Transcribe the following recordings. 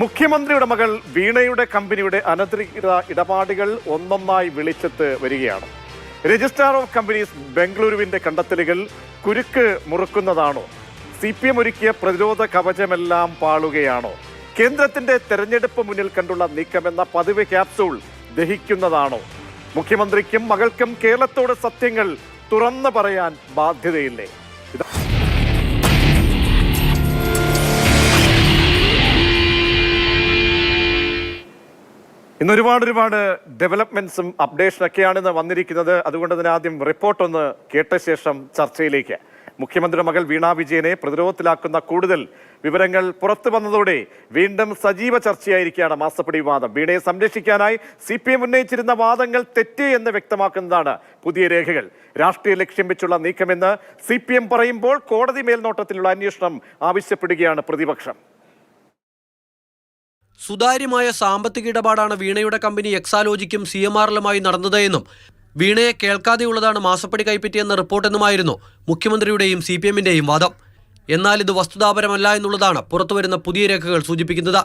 മുഖ്യമന്ത്രിയുടെ മകൾ വീണയുടെ കമ്പനിയുടെ അനധികൃത ഇടപാടുകൾ ഒന്നൊന്നായി വെളിച്ചത്ത് വരികയാണ്. രജിസ്ട്രാർ ഓഫ് കമ്പനീസ് ബംഗളൂരുവിന്റെ കണ്ടെത്തലുകൾ കുരുക്ക് മുറുക്കുന്നതാണോ? CPM ഒരുക്കിയ പ്രതിരോധ കവചമെല്ലാം പാളുകയാണോ? കേന്ദ്രത്തിന്റെ തെരഞ്ഞെടുപ്പ് മുന്നിൽ കണ്ടുള്ള നീക്കമെന്ന പതിവ് ക്യാപ്സൂൾ ദഹിക്കുന്നതാണോ? മുഖ്യമന്ത്രിക്കും മകൾക്കും കേരളത്തോട് സത്യങ്ങൾ തുറന്നു പറയാൻ ബാധ്യതയില്ലേ? ഇന്ന് ഒരുപാട് ഡെവലപ്മെന്റ്സും അപ്ഡേഷനൊക്കെയാണ് ഇന്ന് വന്നിരിക്കുന്നത്. അതുകൊണ്ട് തന്നെ ആദ്യം റിപ്പോർട്ട് ഒന്ന് കേട്ട ശേഷം ചർച്ചയിലേക്ക്. മുഖ്യമന്ത്രിയുടെ മകൾ വീണ വിജയനെ പ്രതിരോധത്തിലാക്കുന്ന കൂടുതൽ വിവരങ്ങൾ പുറത്തു വന്നതോടെ വീണ്ടും സജീവ ചർച്ചയായിരിക്കുകയാണ് മാസപ്പടി വിവാദം. വീണയെ സംരക്ഷിക്കാനായി CPM ഉന്നയിച്ചിരുന്ന വാദങ്ങൾ തെറ്റി എന്ന് വ്യക്തമാക്കുന്നതാണ് പുതിയ രേഖകൾ. രാഷ്ട്രീയ ലക്ഷ്യം വെച്ചുള്ള നീക്കമെന്ന് CPM പറയുമ്പോൾ കോടതി മേൽനോട്ടത്തിലുള്ള അന്വേഷണം ആവശ്യപ്പെടുകയാണ് പ്രതിപക്ഷം. സുതാര്യമായ സാമ്പത്തിക ഇടപാടാണ് വീണയുടെ കമ്പനി എക്സാലോജിക്കും CMRലുമായി നടന്നത് എന്നും വീണയെ കേൾക്കാതെയുള്ളതാണ് മാസപ്പടി കൈപ്പറ്റിയെന്ന റിപ്പോർട്ടെന്നുമായിരുന്നു മുഖ്യമന്ത്രിയുടെയും CPMന്റെയും വാദം. എന്നാൽ ഇത് വസ്തുതാപരമല്ല എന്നുള്ളതാണ് പുറത്തുവരുന്ന പുതിയ രേഖകൾ സൂചിപ്പിക്കുന്നത്.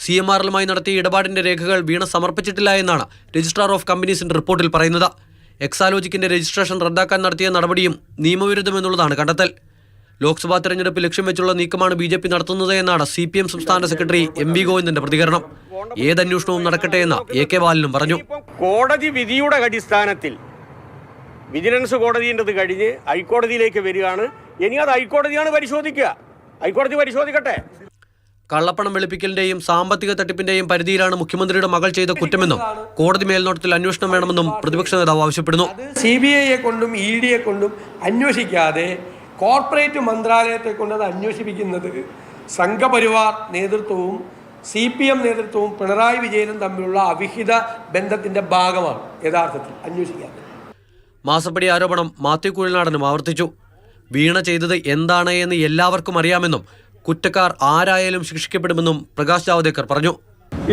CMRലുമായി നടത്തിയ ഇടപാടിന്റെ രേഖകൾ വീണ സമർപ്പിച്ചിട്ടില്ല എന്നാണ് രജിസ്ട്രാർ ഓഫ് കമ്പനീസിന്റെ റിപ്പോർട്ടിൽ പറയുന്നത്. എക്സാലോജിക്കിന്റെ രജിസ്ട്രേഷൻ റദ്ദാക്കാൻ നടത്തിയ നടപടിയും നിയമവിരുദ്ധമെന്നുള്ളതാണ് കണ്ടെത്തൽ. ലോക്സഭാ തെരഞ്ഞെടുപ്പ് ലക്ഷ്യം വെച്ചുള്ള നീക്കമാണ് BJP നടത്തുന്നത് എന്നാണ് CPM സംസ്ഥാന സെക്രട്ടറി MV ഗോവിന്ദന്റെ പ്രതികരണം. ഏതന്വേഷണവും നടക്കട്ടെ എന്ന് AK ബാലനും പറഞ്ഞു. കോടതി വിധിയുടെ അടിസ്ഥാനത്തിൽ വിജിലൻസ് കോടതിൻ്റെത് കഴിഞ്ഞ് ഹൈക്കോടതിയിലേക്ക് വരികയാണ്. ഇനി അത് ഹൈക്കോടതിയാണ് പരിശോധിക്കുക. ഹൈക്കോടതി പരിശോധിക്കട്ടെ. കള്ളപ്പണം വെളുപ്പിക്കലിന്റെയും സാമ്പത്തിക തട്ടിപ്പിന്റെയും പരിധിയിലാണ് മുഖ്യമന്ത്രിയുടെ മകൾ ചെയ്ത കുറ്റമെന്നും കോടതി മേൽനോട്ടത്തിൽ അന്വേഷണം വേണമെന്നും പ്രതിപക്ഷ നേതാവ് ആവശ്യപ്പെടുന്നു. CBIയെ കൊണ്ടും EDയെ കൊണ്ടും അന്വേഷിക്കാതെ കോർപ്പറേറ്റ് മന്ത്രാലയത്തെ കൊണ്ടത് അന്വേഷിപ്പിക്കുന്നത് സംഘപരിവാർ നേതൃത്വവും CPM നേതൃത്വവും പിണറായി വിജയനും തമ്മിലുള്ള അവിഹിത ബന്ധത്തിന്റെ ഭാഗമാണ് യഥാർത്ഥത്തിൽ അന്വേഷിക്കാതെ. മാസപ്പടി ആരോപണം മാത്യു കുഴൽനാടനും ആവർത്തിച്ചു. വീണ ചെയ്തത് എന്താണ് എന്ന് എല്ലാവർക്കും അറിയാമെന്നും കുറ്റക്കാർ ആരായാലും ശിക്ഷിക്കപ്പെടുമെന്നും പ്രകാശ് ജാവദേക്കർ പറഞ്ഞു.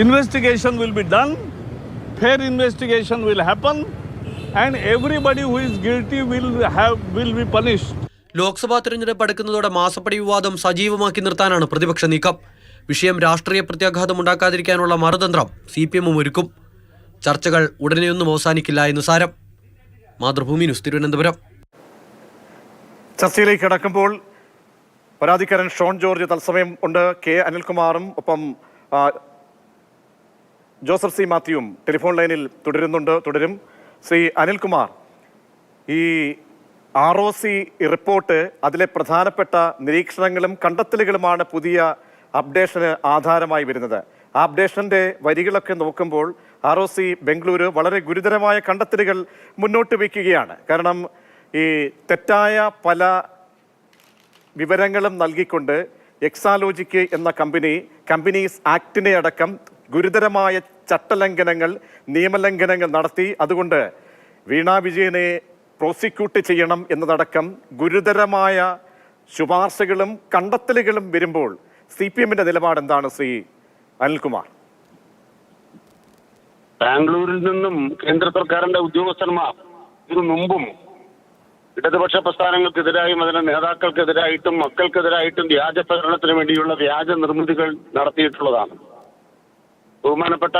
Investigation will be done, fair investigation will happen and everybody who is guilty will be punished. Lok Sabha തെരഞ്ഞെടുപ്പ് അടുക്കുന്നതോടെ മാസപ്പടി വിവാദം സജീവമാക്കി നിർത്താനാണ് പ്രതിപക്ഷ നീക്കം. വിഷയം രാഷ്ട്രീയ പ്രത്യാഘാതം ഉണ്ടാക്കാതിരിക്കാനുള്ള മറുതന്ത്രം CPMും ഒരുക്കും. ചർച്ചകൾ ഉടനെയൊന്നും അവസാനിക്കില്ല എന്ന് സാരം. മാതൃഭൂമി ന്യൂസ്, തിരുവനന്തപുരം. ചർച്ചയിലേക്ക് കടക്കുമ്പോൾ പരാതിക്കാരൻ ഷോൺ ജോർജ് തത്സമയം ഉണ്ട്. K അനിൽകുമാറും ഒപ്പം ജോസഫ് C മാത്യുവും ടെലിഫോൺ ലൈനിൽ തുടരും. ശ്രീ അനിൽകുമാർ, ഈ ROC റിപ്പോർട്ട്, അതിലെ പ്രധാനപ്പെട്ട നിരീക്ഷണങ്ങളും കണ്ടെത്തലുകളുമാണ് പുതിയ അപ്ഡേഷന് ആധാരമായി വരുന്നത്. ആ അപ്ഡേഷന്റെ വരികളൊക്കെ നോക്കുമ്പോൾ ROC ബംഗളൂരു വളരെ ഗുരുതരമായ കണ്ടെത്തലുകൾ മുന്നോട്ട് വയ്ക്കുകയാണ്. കാരണം ഈ തെറ്റായ പല വിവരങ്ങളും നൽകിക്കൊണ്ട് എക്സാലോജിക്ക് എന്ന കമ്പനീസ് ആക്ടിനെ അടക്കം ഗുരുതരമായ ചട്ടലംഘനങ്ങൾ, നിയമലംഘനങ്ങൾ നടത്തി. അതുകൊണ്ട് വീണ വിജയനെ പ്രോസിക്യൂട്ട് ചെയ്യണം എന്നതടക്കം ഗുരുതരമായ ശുപാർശകളും കണ്ടെത്തലുകളും വരുമ്പോൾ CPMന്റെ നിലപാട് എന്താണ് ശ്രീ അനിൽകുമാർ? ബാംഗ്ലൂരിൽ നിന്നും കേന്ദ്ര സർക്കാരിന്റെ ഉദ്യോഗസ്ഥന്മാർ ഇതിനു മുമ്പും ഇടതുപക്ഷ പ്രസ്ഥാനങ്ങൾക്കെതിരായും അതിന്റെ നേതാക്കൾക്കെതിരായിട്ടും മക്കൾക്കെതിരായിട്ടും വ്യാജ പ്രചരണത്തിന് വേണ്ടിയുള്ള വ്യാജ നിർമ്മിതികൾ നടത്തിയിട്ടുള്ളതാണ്. ബഹുമാനപ്പെട്ട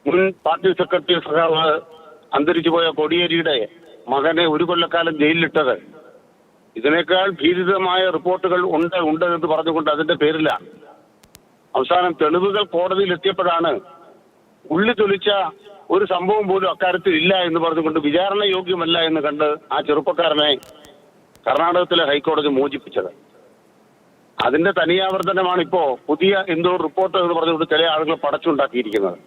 മുൻ പാർട്ടി സെക്രട്ടറി സഖാവ് അന്തരിച്ചുപോയ കോടിയേരിയുടെ മകനെ 1 കൊല്ലക്കാലം ജയിലിലിട്ടത് ഇതിനേക്കാൾ ഭീതിതമായ റിപ്പോർട്ടുകൾ ഉണ്ട് എന്ന് പറഞ്ഞുകൊണ്ട് അതിന്റെ പേരിലാണ്. അവസാനം തെളിവുകൾ കോടതിയിൽ എത്തിയപ്പോഴാണ് ഉള്ളി തൊലിച്ച ഒരു സംഭവം പോലും അക്കാര്യത്തിൽ ഇല്ല എന്ന് പറഞ്ഞുകൊണ്ട് വിചാരണ യോഗ്യമല്ല എന്ന് കണ്ട് ആ ചെറുപ്പക്കാരനെ കർണാടകത്തിലെ ഹൈക്കോടതി മോചിപ്പിച്ചത്. അതിന്റെ തനിയാവർത്തനമാണ് ഇപ്പോ പുതിയ എന്തോ റിപ്പോർട്ട് എന്ന് പറഞ്ഞുകൊണ്ട് ചില ആളുകൾ പടച്ചുണ്ടാക്കിയിരിക്കുന്നത്.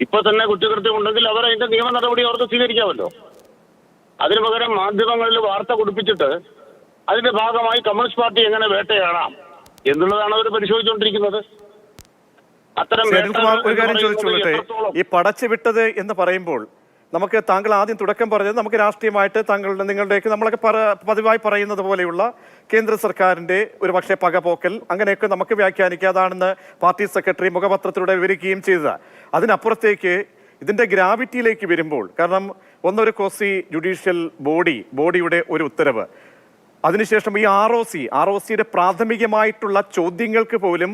ഇപ്പൊ തന്നെ കുറ്റകൃത്യം ഉണ്ടെങ്കിൽ അവർ അതിന്റെ നിയമ നടപടി അവർക്ക് സ്വീകരിക്കാമല്ലോ. അതിനു പകരം മാധ്യമങ്ങളിൽ വാർത്ത കൊടുപ്പിച്ചിട്ട് അതിന്റെ ഭാഗമായി കമ്മ്യൂണിസ്റ്റ് പാർട്ടി എങ്ങനെ വേട്ടയാടാം എന്നുള്ളതാണ് അവർ പരിശോധിച്ചുകൊണ്ടിരിക്കുന്നത്. ഒരു കാര്യം ചോദിച്ചോളട്ടെ, ഈ പടച്ചു വിട്ടത് എന്ന് പറയുമ്പോൾ നമുക്ക് താങ്കൾ ആദ്യം തുടക്കം പറഞ്ഞത് നമുക്ക് രാഷ്ട്രീയമായിട്ട് നിങ്ങളുടെയൊക്കെ നമ്മളൊക്കെ പതിവായി പറയുന്നത് പോലെയുള്ള കേന്ദ്ര സർക്കാരിന്റെ ഒരു പക്ഷേ പകപോക്കൽ അങ്ങനെയൊക്കെ നമുക്ക് വ്യാഖ്യാനിക്കാതാണെന്ന് പാർട്ടി സെക്രട്ടറി മുഖപത്രത്തിലൂടെ വിവരിക്കുകയും ചെയ്തത്. അതിനപ്പുറത്തേക്ക് ഇതിന്റെ ഗ്രാവിറ്റിയിലേക്ക് വരുമ്പോൾ, കാരണം ഒന്നൊരു കോസി ജുഡീഷ്യൽ ബോഡിയുടെ ഒരു ഉത്തരവ്, അതിനുശേഷം ഈ ROCയുടെ പ്രാഥമികമായിട്ടുള്ള ചോദ്യങ്ങൾക്ക് പോലും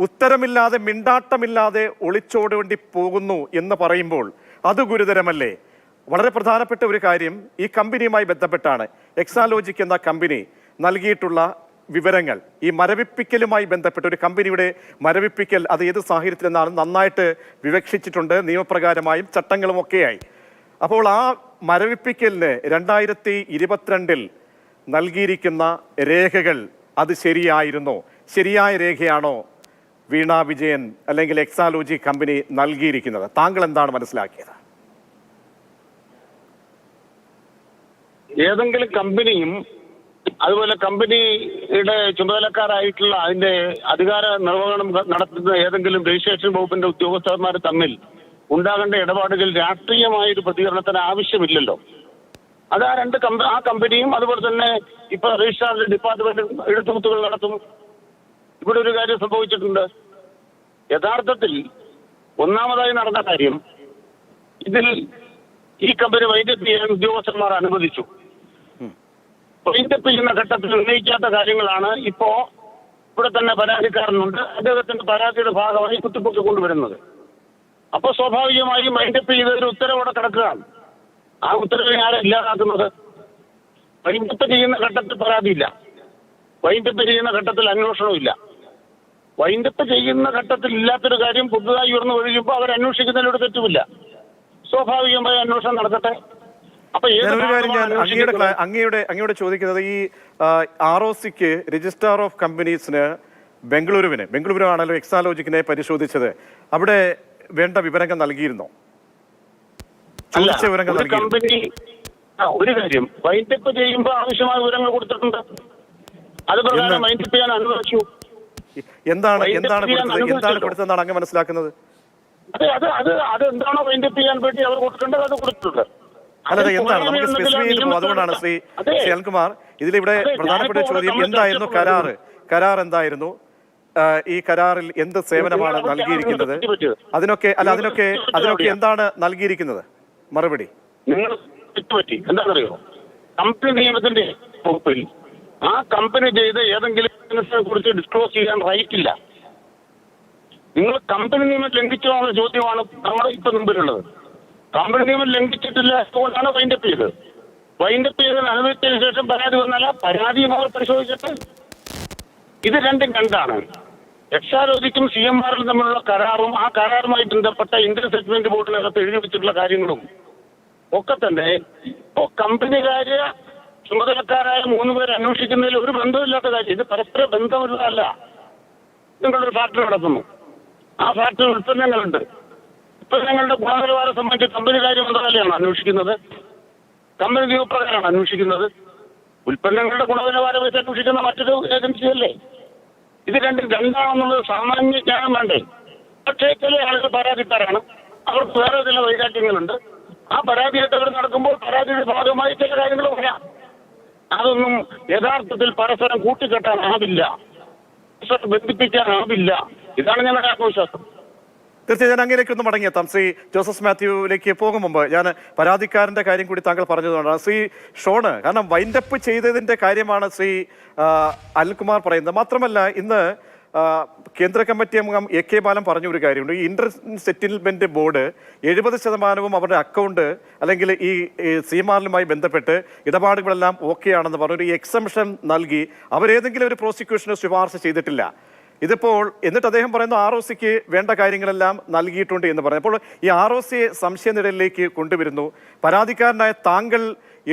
ഉത്തരമില്ലാതെ മിണ്ടാട്ടമില്ലാതെ ഒളിച്ചോടേണ്ടി പോകുന്നു എന്ന് പറയുമ്പോൾ അത് ഗുരുതരമല്ലേ? വളരെ പ്രധാനപ്പെട്ട ഒരു കാര്യം ഈ കമ്പനിയുമായി ബന്ധപ്പെട്ടാണ്. എക്സാലോജിക് എന്ന കമ്പനി നൽകിയിട്ടുള്ള വിവരങ്ങൾ, ഈ മരവിപ്പിക്കലുമായി ബന്ധപ്പെട്ട ഒരു കമ്പനിയുടെ മരവിപ്പിക്കൽ അത് ഏത് സാഹചര്യത്തിലെന്നാണ് നന്നായിട്ട് വിവക്ഷിച്ചിട്ടുണ്ട്, നിയമപ്രകാരമായും ചട്ടങ്ങളുമൊക്കെയായി. അപ്പോൾ ആ മരവിപ്പിക്കലിന് 2022 നൽകിയിരിക്കുന്ന രേഖകൾ അത് ശരിയായിരുന്നോ? ശരിയായ രേഖയാണോ വീണ വിജയൻ അല്ലെങ്കിൽ എക്സാലോജി കമ്പനി നൽകിയിരിക്കുന്നത്? താങ്കൾ എന്താണ് മനസ്സിലാക്കിയത്? ഏതെങ്കിലും കമ്പനിയും അതുപോലെ കമ്പനിയുടെ ചുമതലക്കാരായിട്ടുള്ള അതിന്റെ അധികാര നിർവഹണം നടത്തുന്ന ഏതെങ്കിലും രജിസ്ട്രേഷൻ വകുപ്പിന്റെ ഉദ്യോഗസ്ഥന്മാർ തമ്മിൽ ഉണ്ടാകേണ്ട ഇടപാടുകൾ രാഷ്ട്രീയമായൊരു പ്രതികരണത്തിന് ആവശ്യമില്ലല്ലോ. അത് ആ കമ്പനിയും അതുപോലെ തന്നെ ഇപ്പൊ രജിസ്ട്രാർ ഡിപ്പാർട്ട്മെന്റ് എഴുത്തുമുത്തുകൾ നടത്തും. ഇവിടെ ഒരു കാര്യം സംഭവിച്ചിട്ടുണ്ട്. യഥാർത്ഥത്തിൽ ഒന്നാമതായി നടന്ന കാര്യം, ഇതിൽ ഈ കമ്പനി വൈൻഡപ്പ് ചെയ്യാൻ ഉദ്യോഗസ്ഥന്മാർ അനുവദിച്ചു. വൈൻഡപ്പ് ചെയ്യുന്ന ഘട്ടത്തിൽ ഉന്നയിക്കാത്ത കാര്യങ്ങളാണ് ഇപ്പോ ഇവിടെ തന്നെ പരാതിക്കാരനുണ്ട്, അദ്ദേഹത്തിന്റെ പരാതിയുടെ ഭാഗമായി കുത്തിപ്പൊക്കി കൊണ്ടുവരുന്നത്. അപ്പോൾ സ്വാഭാവികമായും വൈൻഡപ്പ് ചെയ്ത ഒരു ഉത്തരവോടെ കിടക്കുകയാണ്. ആ ഉത്തരവിനെ ആരെ ഇല്ലാതാക്കുന്നത്? വൈൻഡപ്പ് ചെയ്യുന്ന ഘട്ടത്തിൽ പരാതിയില്ല, വൈൻഡപ്പ് ചെയ്യുന്ന ഘട്ടത്തിൽ അന്വേഷണമില്ല. വൈൻഡപ്പ് ചെയ്യുന്ന ഘട്ടത്തിൽ ഇല്ലാത്തൊരു കാര്യം പുതുതായി ഉയർന്നു ഒഴിയുമ്പോൾ അവർ അന്വേഷിക്കുന്നതിലൂടെ തെറ്റുമില്ല. സ്വാഭാവികമായി അന്വേഷണം നടത്തട്ടെ. അപ്പൊ അങ്ങയോട് ചോദിക്കുന്നത്, ഈ ROCക്ക് രജിസ്ട്രാർ ഓഫ് കമ്പനീസിന് ബംഗളൂരുവാണല്ലോ എക്സാലോജിക്കിനെ പരിശോധിച്ചത്, അവിടെ വേണ്ട വിവരങ്ങൾ നൽകിയിരുന്നോ? ഒരു കാര്യം, വൈൻഡപ്പ് ചെയ്യുമ്പോൾ ആവശ്യമായ വിവരങ്ങൾ കൊടുത്തിട്ടുണ്ട്. അത് പ്രകാരം വൈൻഡപ്പ് ചെയ്യാൻ അനുവദിച്ചു. എന്താണ് കൊടുത്തതെന്നാണ് അങ്ങ് മനസ്സിലാക്കുന്നത്? അത് എന്താണോ വൈൻഡപ്പ് ചെയ്യാൻ വേണ്ടി അവർ കൊടുക്കേണ്ടത് അത് കൊടുത്തിട്ടുണ്ട്. അല്ലാതെ എന്താണ് നമുക്ക് സ്പെസിഫൈ ചെയ്ത് പോകും. അതുകൊണ്ടാണ് ശ്രീ അനിൽകുമാർ, ഇതിലിവിടെ പ്രധാനപ്പെട്ട ചോദ്യം എന്തായിരുന്നു? കരാർ എന്തായിരുന്നു? ഈ കരാറിൽ എന്ത് സേവനമാണ് നൽകിയിരിക്കുന്നത്? അതിനൊക്കെ എന്താണ് നൽകിയിരിക്കുന്നത്? മറുപടി നിങ്ങൾ തെറ്റുപറ്റി. എന്താണെന്നറിയോ, കമ്പനി നിയമത്തിന്റെ വകുപ്പിൽ ആ കമ്പനി ചെയ്ത ഏതെങ്കിലും ബിസിനസിനെ കുറിച്ച് ഡിസ്ക്ലോസ് ചെയ്യാൻ റൈറ്റ് ഇല്ല. നിങ്ങൾ കമ്പനി നിയമം ലംഘിച്ചോ എന്ന ചോദ്യമാണ് നമ്മുടെ ഇപ്പൊ മുമ്പിലുള്ളത്. കമ്പനി നിയമം ലംഘിച്ചിട്ടില്ല, അതുകൊണ്ടാണ് വൈൻഡപ്പ് ചെയ്തത്. വൈൻഡപ്പ് ചെയ്തതിന് അനുവദിച്ചതിന് ശേഷം പരാതി വന്നാൽ പരാതിയും അവർ പരിശോധിച്ചിട്ട് ഇത് രണ്ടാണ്. എക്സാലോജിക്കും CMRലും തമ്മിലുള്ള കരാറും ആ കരാറുമായി ബന്ധപ്പെട്ട ഇന്ത്യൻ സെറ്റിൽമെന്റ് ബോർഡിനകത്ത് എഴുതി വെച്ചിട്ടുള്ള കാര്യങ്ങളും ഒക്കെ തന്നെ ഇപ്പോ കമ്പനികാര് ചുമതലക്കാരായ 3 പേർ അന്വേഷിക്കുന്നതിൽ ഒരു ബന്ധമില്ലാത്ത കാര്യം. ഇത് പരസ്പര ബന്ധമുള്ളതല്ല. നിങ്ങളൊരു ഫാക്ടറി നടത്തുന്നു, ആ ഫാക്ടറി ഉൽപ്പന്നങ്ങളുണ്ട്. ഉൽപ്പന്നങ്ങളുടെ ഗുണനിലവാരം സംബന്ധിച്ച് കമ്പനി കാര്യ മന്ത്രാലയമാണ് അന്വേഷിക്കുന്നത്, കമ്പനി നിയമപ്രകാരമാണ് അന്വേഷിക്കുന്നത്. ഉൽപ്പന്നങ്ങളുടെ ഗുണനിലവാരം വെച്ച് അന്വേഷിക്കുന്ന മറ്റൊരു ഏജൻസിയല്ലേ? ഇത് രണ്ടാണെന്നുള്ളത് സാമാന്യ ജ്ഞാനം വേണ്ടേ? പക്ഷേ ചില ആളുകൾ പരാതിക്കാരാണ്, അവർക്ക് വേറെ ചില വൈരാഗ്യങ്ങളുണ്ട്. ആ പരാതിയായിട്ട് അവർ നടക്കുമ്പോൾ പരാതിയുടെ ഭാഗമായി ചില കാര്യങ്ങൾ പറയാം. അതൊന്നും യഥാർത്ഥത്തിൽ പരസ്പരം കൂട്ടിക്കെട്ടാനാവില്ല, പരസ്പരം ബന്ധിപ്പിക്കാനാവില്ല. ഇതാണ് ഞങ്ങളുടെ ആത്മവിശ്വാസം. തീർച്ചയായും ഞാൻ അങ്ങനെയൊക്കെ ഒന്ന് മടങ്ങിയെത്താം. ശ്രീ ജോസഫ് മാത്യുവിലേക്ക് പോകും മുമ്പ് ഞാൻ പരാതിക്കാരന്റെ കാര്യം കൂടി താങ്കൾ പറഞ്ഞതുകൊണ്ടാണ് ശ്രീ ഷോണ്, കാരണം വൈൻഡപ്പ് ചെയ്തതിന്റെ കാര്യമാണ് ശ്രീ അനിൽകുമാർ പറയുന്നത്. മാത്രമല്ല ഇന്ന് കേന്ദ്ര കമ്മിറ്റി അംഗം AK ബാലൻ പറഞ്ഞ ഒരു കാര്യമുണ്ട്. ഈ ഇന്റർ സെറ്റിൽമെന്റ് ബോർഡ് 70% അവരുടെ അക്കൗണ്ട് അല്ലെങ്കിൽ ഈ CMRലുമായി ബന്ധപ്പെട്ട് ഇടപാടുകളെല്ലാം ഓക്കെ ആണെന്ന് പറഞ്ഞു. ഒരു എക്സംഷൻ നൽകി അവരേതെങ്കിലും ഒരു പ്രോസിക്യൂഷന് ശുപാർശ ചെയ്തിട്ടില്ല. ഇതിപ്പോൾ എന്നിട്ട് അദ്ദേഹം പറയുന്നു ROCക്ക് വേണ്ട കാര്യങ്ങളെല്ലാം നൽകിയിട്ടുണ്ട് എന്ന് പറഞ്ഞു. അപ്പോൾ ഈ ROCയെ സംശയനിഴലിലേക്ക് കൊണ്ടുവരുന്നു. പരാതിക്കാരനായ താങ്കൾ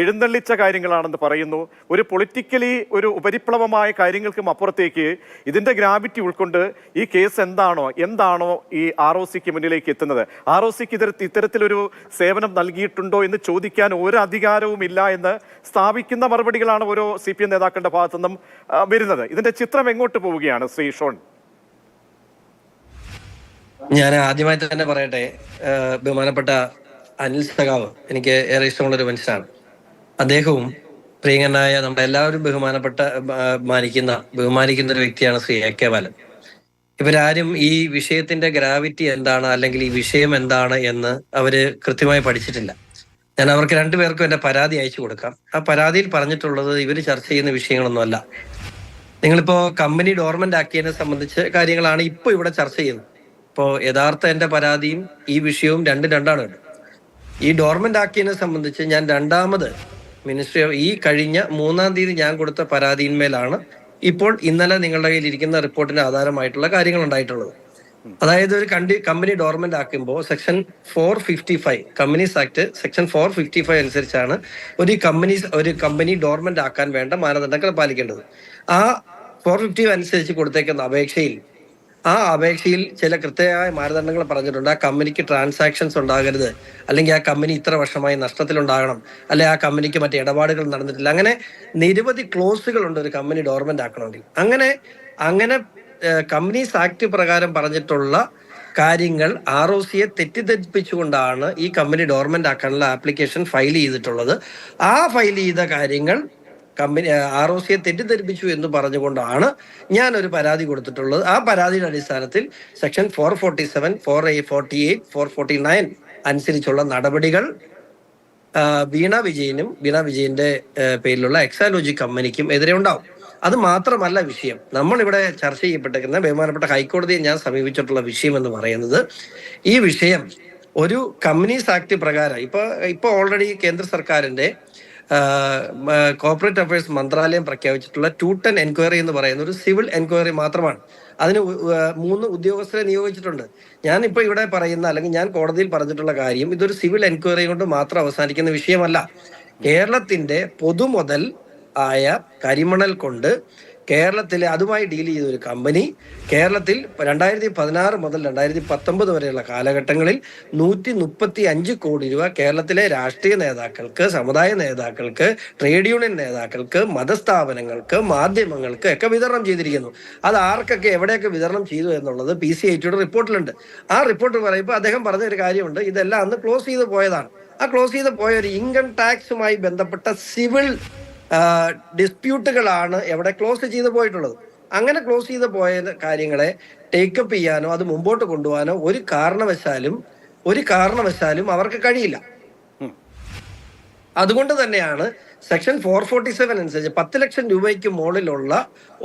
എഴുന്നള്ളിച്ച കാര്യങ്ങളാണെന്ന് പറയുന്നു. ഒരു പൊളിറ്റിക്കലി ഒരു ഉപരിപ്ലവമായ കാര്യങ്ങൾക്കും അപ്പുറത്തേക്ക് ഇതിന്റെ ഗ്രാവിറ്റി ഉൾക്കൊണ്ട് ഈ കേസ് എന്താണോ ഈ ROCക്ക് മുന്നിലേക്ക് എത്തുന്നത്, ROCക്ക് ഇത്തരത്തിലൊരു സേവനം നൽകിയിട്ടുണ്ടോ എന്ന് ചോദിക്കാൻ ഒരു അധികാരവും ഇല്ല എന്ന് സ്ഥാപിക്കുന്ന മറുപടികളാണ് ഓരോ CPM നേതാക്കളുടെ ഭാഗത്തുനിന്നും വരുന്നത്. ഇതിന്റെ ചിത്രം എങ്ങോട്ട് പോവുകയാണ് ശ്രീ ഷോൺ? ഞാൻ ആദ്യമായി തന്നെ പറയട്ടെ, ബഹുമാനപ്പെട്ട അനിൽ സഖാവ് എനിക്ക് ഏറെ ഇഷ്ടമുള്ള ഒരു മനുഷ്യനാണ്. അദ്ദേഹവും പ്രിയങ്കരനായ നമ്മുടെ എല്ലാവരും ബഹുമാനിക്കുന്ന ഒരു വ്യക്തിയാണ് ശ്രീ AK ബാലൻ. ഇവരാരും ഈ വിഷയത്തിന്റെ ഗ്രാവിറ്റി എന്താണ് അല്ലെങ്കിൽ ഈ വിഷയം എന്താണ് എന്ന് അവര് കൃത്യമായി പഠിച്ചിട്ടില്ല. ഞാൻ അവർക്ക് 2 പേർക്കും എന്റെ പരാതി അയച്ചു കൊടുക്കാം. ആ പരാതിയിൽ പറഞ്ഞിട്ടുള്ളത് ഇവർ ചർച്ച ചെയ്യുന്ന വിഷയങ്ങളൊന്നുമല്ല. നിങ്ങളിപ്പോ കമ്പനി ഡോർമെന്റ് ആക്കിയതിനെ സംബന്ധിച്ച് കാര്യങ്ങളാണ് ഇപ്പൊ ഇവിടെ ചർച്ച ചെയ്യുന്നത്. ഇപ്പോ യഥാർത്ഥ എന്റെ പരാതിയും ഈ വിഷയവും രണ്ടാണ്. ഈ ഡോർമെന്റ് ആക്കിയതിനെ സംബന്ധിച്ച് ഞാൻ രണ്ടാമത് മിനിസ്ട്രി ഈ കഴിഞ്ഞ 3-ാം തീയതി ഞാൻ കൊടുത്ത പരാതിയിന്മേലാണ് ഇപ്പോൾ ഇന്നലെ നിങ്ങളുടെ കയ്യിൽ ഇരിക്കുന്ന റിപ്പോർട്ടിന് ആധാരമായിട്ടുള്ള കാര്യങ്ങൾ ഉണ്ടായിട്ടുള്ളത്. അതായത് ഒരു കമ്പനി ഡോർമെന്റ് ആക്കുമ്പോൾ സെക്ഷൻ 455 കമ്പനീസ് ആക്ട് സെക്ഷൻ 455 അനുസരിച്ചാണ് ഒരു കമ്പനി ഡോർമെന്റ് ആക്കാൻ വേണ്ട മാനദണ്ഡങ്ങൾ പാലിക്കേണ്ടത്. ആ 450 അനുസരിച്ച് കൊടുത്തേക്കുന്ന അപേക്ഷയിൽ ചില കൃത്യമായ മാനദണ്ഡങ്ങൾ പറഞ്ഞിട്ടുണ്ട്. ആ കമ്പനിക്ക് ട്രാൻസാക്ഷൻസ് ഉണ്ടാകരുത്, അല്ലെങ്കിൽ ആ കമ്പനി ഇത്ര വർഷമായി നഷ്ടത്തിലുണ്ടാകണം, അല്ലെങ്കിൽ ആ കമ്പനിക്ക് മറ്റു ഇടപാടുകൾ നടന്നിട്ടില്ല. അങ്ങനെ നിരവധി ക്ലോസുകളുണ്ട് ഒരു കമ്പനി ഡോർമെന്റ് ആക്കണമെങ്കിൽ. അങ്ങനെ കമ്പനീസ് ആക്ട് പ്രകാരം പറഞ്ഞിട്ടുള്ള കാര്യങ്ങൾ ROCയെ തെറ്റിദ്ധരിപ്പിച്ചുകൊണ്ടാണ് ഈ കമ്പനി ഡോർമെന്റ് ആക്കാനുള്ള ആപ്ലിക്കേഷൻ ഫയൽ ചെയ്തിട്ടുള്ളത്. ആ ഫയൽ ചെയ്ത കാര്യങ്ങൾ ROCയെ തെറ്റിദ്ധരിപ്പിച്ചു എന്ന് പറഞ്ഞുകൊണ്ടാണ് ഞാൻ ഒരു പരാതി കൊടുത്തിട്ടുള്ളത്. ആ പരാതിയുടെ അടിസ്ഥാനത്തിൽ സെക്ഷൻ 447, 448, 449 അനുസരിച്ചുള്ള നടപടികൾ വീണ വിജയന്റെ പേരിലുള്ള എക്സാലോജി കമ്പനിക്കും എതിരെ ഉണ്ടാവും. അത് മാത്രമല്ല വിഷയം, നമ്മളിവിടെ ചർച്ച ചെയ്യപ്പെട്ടിരിക്കുന്ന ബഹുമാനപ്പെട്ട ഹൈക്കോടതിയെ ഞാൻ സമീപിച്ചിട്ടുള്ള വിഷയം എന്ന് പറയുന്നത്, ഈ വിഷയം ഒരു കമ്പനീസ് ആക്ട് പ്രകാരം ഇപ്പൊ ഓൾറെഡി കേന്ദ്ര സർക്കാരിന്റെ കോർപ്പറേറ്റ് അഫയേഴ്സ് മന്ത്രാലയം പ്രഖ്യാപിച്ചിട്ടുള്ള 210 എൻക്വയറി എന്ന് പറയുന്ന ഒരു സിവിൽ എൻക്വയറി മാത്രമാണ്. അതിന് 3 ഉദ്യോഗസ്ഥരെ നിയോഗിച്ചിട്ടുണ്ട്. ഞാൻ ഇപ്പൊ ഇവിടെ പറയുന്ന, അല്ലെങ്കിൽ ഞാൻ കോടതിയിൽ പറഞ്ഞിട്ടുള്ള കാര്യം, ഇതൊരു സിവിൽ എൻക്വയറി കൊണ്ട് മാത്രം അവസാനിക്കുന്ന വിഷയമല്ല. കേരളത്തിന്റെ പൊതുമുതൽ ആയ കരിമണൽ കൊണ്ട് കേരളത്തിലെ അതുമായി ഡീൽ ചെയ്ത ഒരു കമ്പനി കേരളത്തിൽ 2016 മുതൽ 2019 വരെയുള്ള കാലഘട്ടങ്ങളിൽ 135 കോടി രൂപ കേരളത്തിലെ രാഷ്ട്രീയ നേതാക്കൾക്ക്, സമുദായ നേതാക്കൾക്ക്, ട്രേഡ് യൂണിയൻ നേതാക്കൾക്ക്, മതസ്ഥാപനങ്ങൾക്ക്, മാധ്യമങ്ങൾക്ക് ഒക്കെ വിതരണം ചെയ്തിരിക്കുന്നു. അത് ആർക്കൊക്കെ എവിടെയൊക്കെ വിതരണം ചെയ്തു എന്നുള്ളത് PCITയുടെ റിപ്പോർട്ടിലുണ്ട്. ആ റിപ്പോർട്ട് പറയുമ്പോൾ അദ്ദേഹം പറഞ്ഞ ഒരു കാര്യമുണ്ട്, ഇതെല്ലാം അന്ന് ക്ലോസ് ചെയ്ത് പോയതാണ്. ആ ക്ലോസ് ചെയ്ത് പോയ ഒരു ഇൻകം ടാക്സുമായി ബന്ധപ്പെട്ട സിവിൽ ഡിസ്പ്യൂട്ടുകളാണ് എവിടെ ക്ലോസ് ചെയ്ത് പോയിട്ടുള്ളത്. അങ്ങനെ ക്ലോസ് ചെയ്ത് പോയ കാര്യങ്ങളെ ടേക്കപ്പ് ചെയ്യാനോ അത് മുമ്പോട്ട് കൊണ്ടുപോകാനോ ഒരു കാരണവശാലും അവർക്ക് കഴിയില്ല. അതുകൊണ്ട് തന്നെയാണ് സെക്ഷൻ 447 അനുസരിച്ച് 10 ലക്ഷം രൂപയ്ക്ക് മുകളിലുള്ള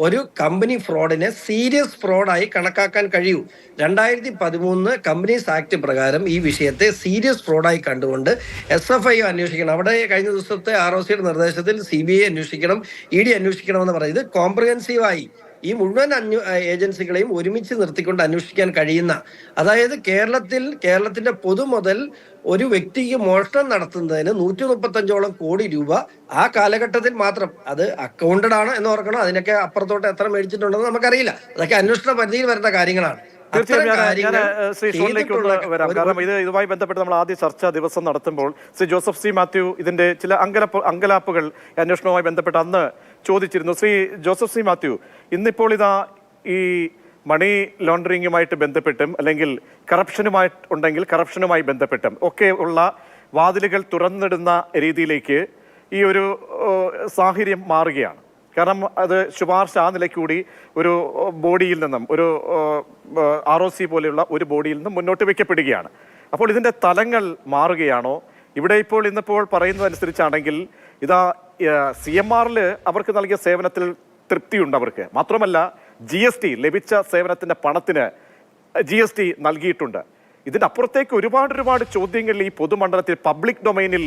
ഒരു കമ്പനി ഫ്രോഡിനെ സീരിയസ് ഫ്രോഡായി കണക്കാക്കാൻ കഴിയൂ. 2013 കമ്പനീസ് ആക്ട് പ്രകാരം ഈ വിഷയത്തെ സീരിയസ് ഫ്രോഡായി കണ്ടുകൊണ്ട് SFI അന്വേഷിക്കണം. അവിടെ കഴിഞ്ഞ ദിവസത്തെ ROCയുടെ നിർദ്ദേശത്തിൽ CBI അന്വേഷിക്കണം, ED അന്വേഷിക്കണമെന്ന് പറയുന്നത് കോംപ്രിഹെൻസീവായി ഈ മുഴുവൻ ഏജൻസികളെയും ഒരുമിച്ച് നിർത്തിക്കൊണ്ട് അന്വേഷിക്കാൻ കഴിയുന്ന, അതായത് കേരളത്തിന്റെ പൊതുമുതൽ ഒരു വ്യക്തിക്ക് മോഷണം നടത്തുന്നതിന് 135ഓളം കോടി രൂപ ആ കാലഘട്ടത്തിൽ മാത്രം, അത് അക്കൗണ്ടഡ് ആണ് എന്ന് ഓർക്കണം. അതിനൊക്കെ അപ്പുറത്തോട്ട് എത്ര മേടിച്ചിട്ടുണ്ടെന്ന് നമുക്കറിയില്ല. അതൊക്കെ അന്വേഷണ പരിധിയിൽ വരുന്ന കാര്യങ്ങളാണ്. കാരണം ഇതുമായി ബന്ധപ്പെട്ട് നമ്മൾ ആദ്യ ചർച്ചാ ദിവസം നടത്തുമ്പോൾ ശ്രീ ജോസഫ് സി മാത്യു ഇതിന്റെ ചില അങ്കലാപ്പുകൾ അന്വേഷണവുമായി ബന്ധപ്പെട്ട് അന്ന് ചോദിച്ചിരുന്നു. ശ്രീ ജോസഫ് സി മാത്യു, ഇന്നിപ്പോൾ ഇതാ ഈ മണി ലോണ്ടറിങ്ങുമായിട്ട് ബന്ധപ്പെട്ടും അല്ലെങ്കിൽ കറപ്ഷനുമായി ബന്ധപ്പെട്ടും ഒക്കെ ഉള്ള വാതിലുകൾ തുറന്നിടുന്ന രീതിയിലേക്ക് ഈ ഒരു സാഹചര്യം മാറുകയാണ്. കാരണം അത് ശുപാർശ ആ നിലയ്ക്ക് കൂടി ഒരു ബോഡിയിൽ നിന്നും, ഒരു ROC പോലെയുള്ള ഒരു ബോഡിയിൽ നിന്നും മുന്നോട്ട് വയ്ക്കപ്പെടുകയാണ്. അപ്പോൾ ഇതിൻ്റെ തലങ്ങൾ മാറുകയാണോ? ഇവിടെ ഇന്നിപ്പോൾ പറയുന്നതനുസരിച്ചാണെങ്കിൽ ഇതാ CMRൽ അവർക്ക് നൽകിയ സേവനത്തിൽ തൃപ്തിയുണ്ട് അവർക്ക്. മാത്രമല്ല GST ലഭിച്ച സേവനത്തിൻ്റെ പണത്തിന് GST നൽകിയിട്ടുണ്ട്. ഇതിനപ്പുറത്തേക്ക് ഒരുപാട് ചോദ്യങ്ങൾ ഈ പൊതുമണ്ഡലത്തിൽ പബ്ലിക് ഡൊമൈനിൽ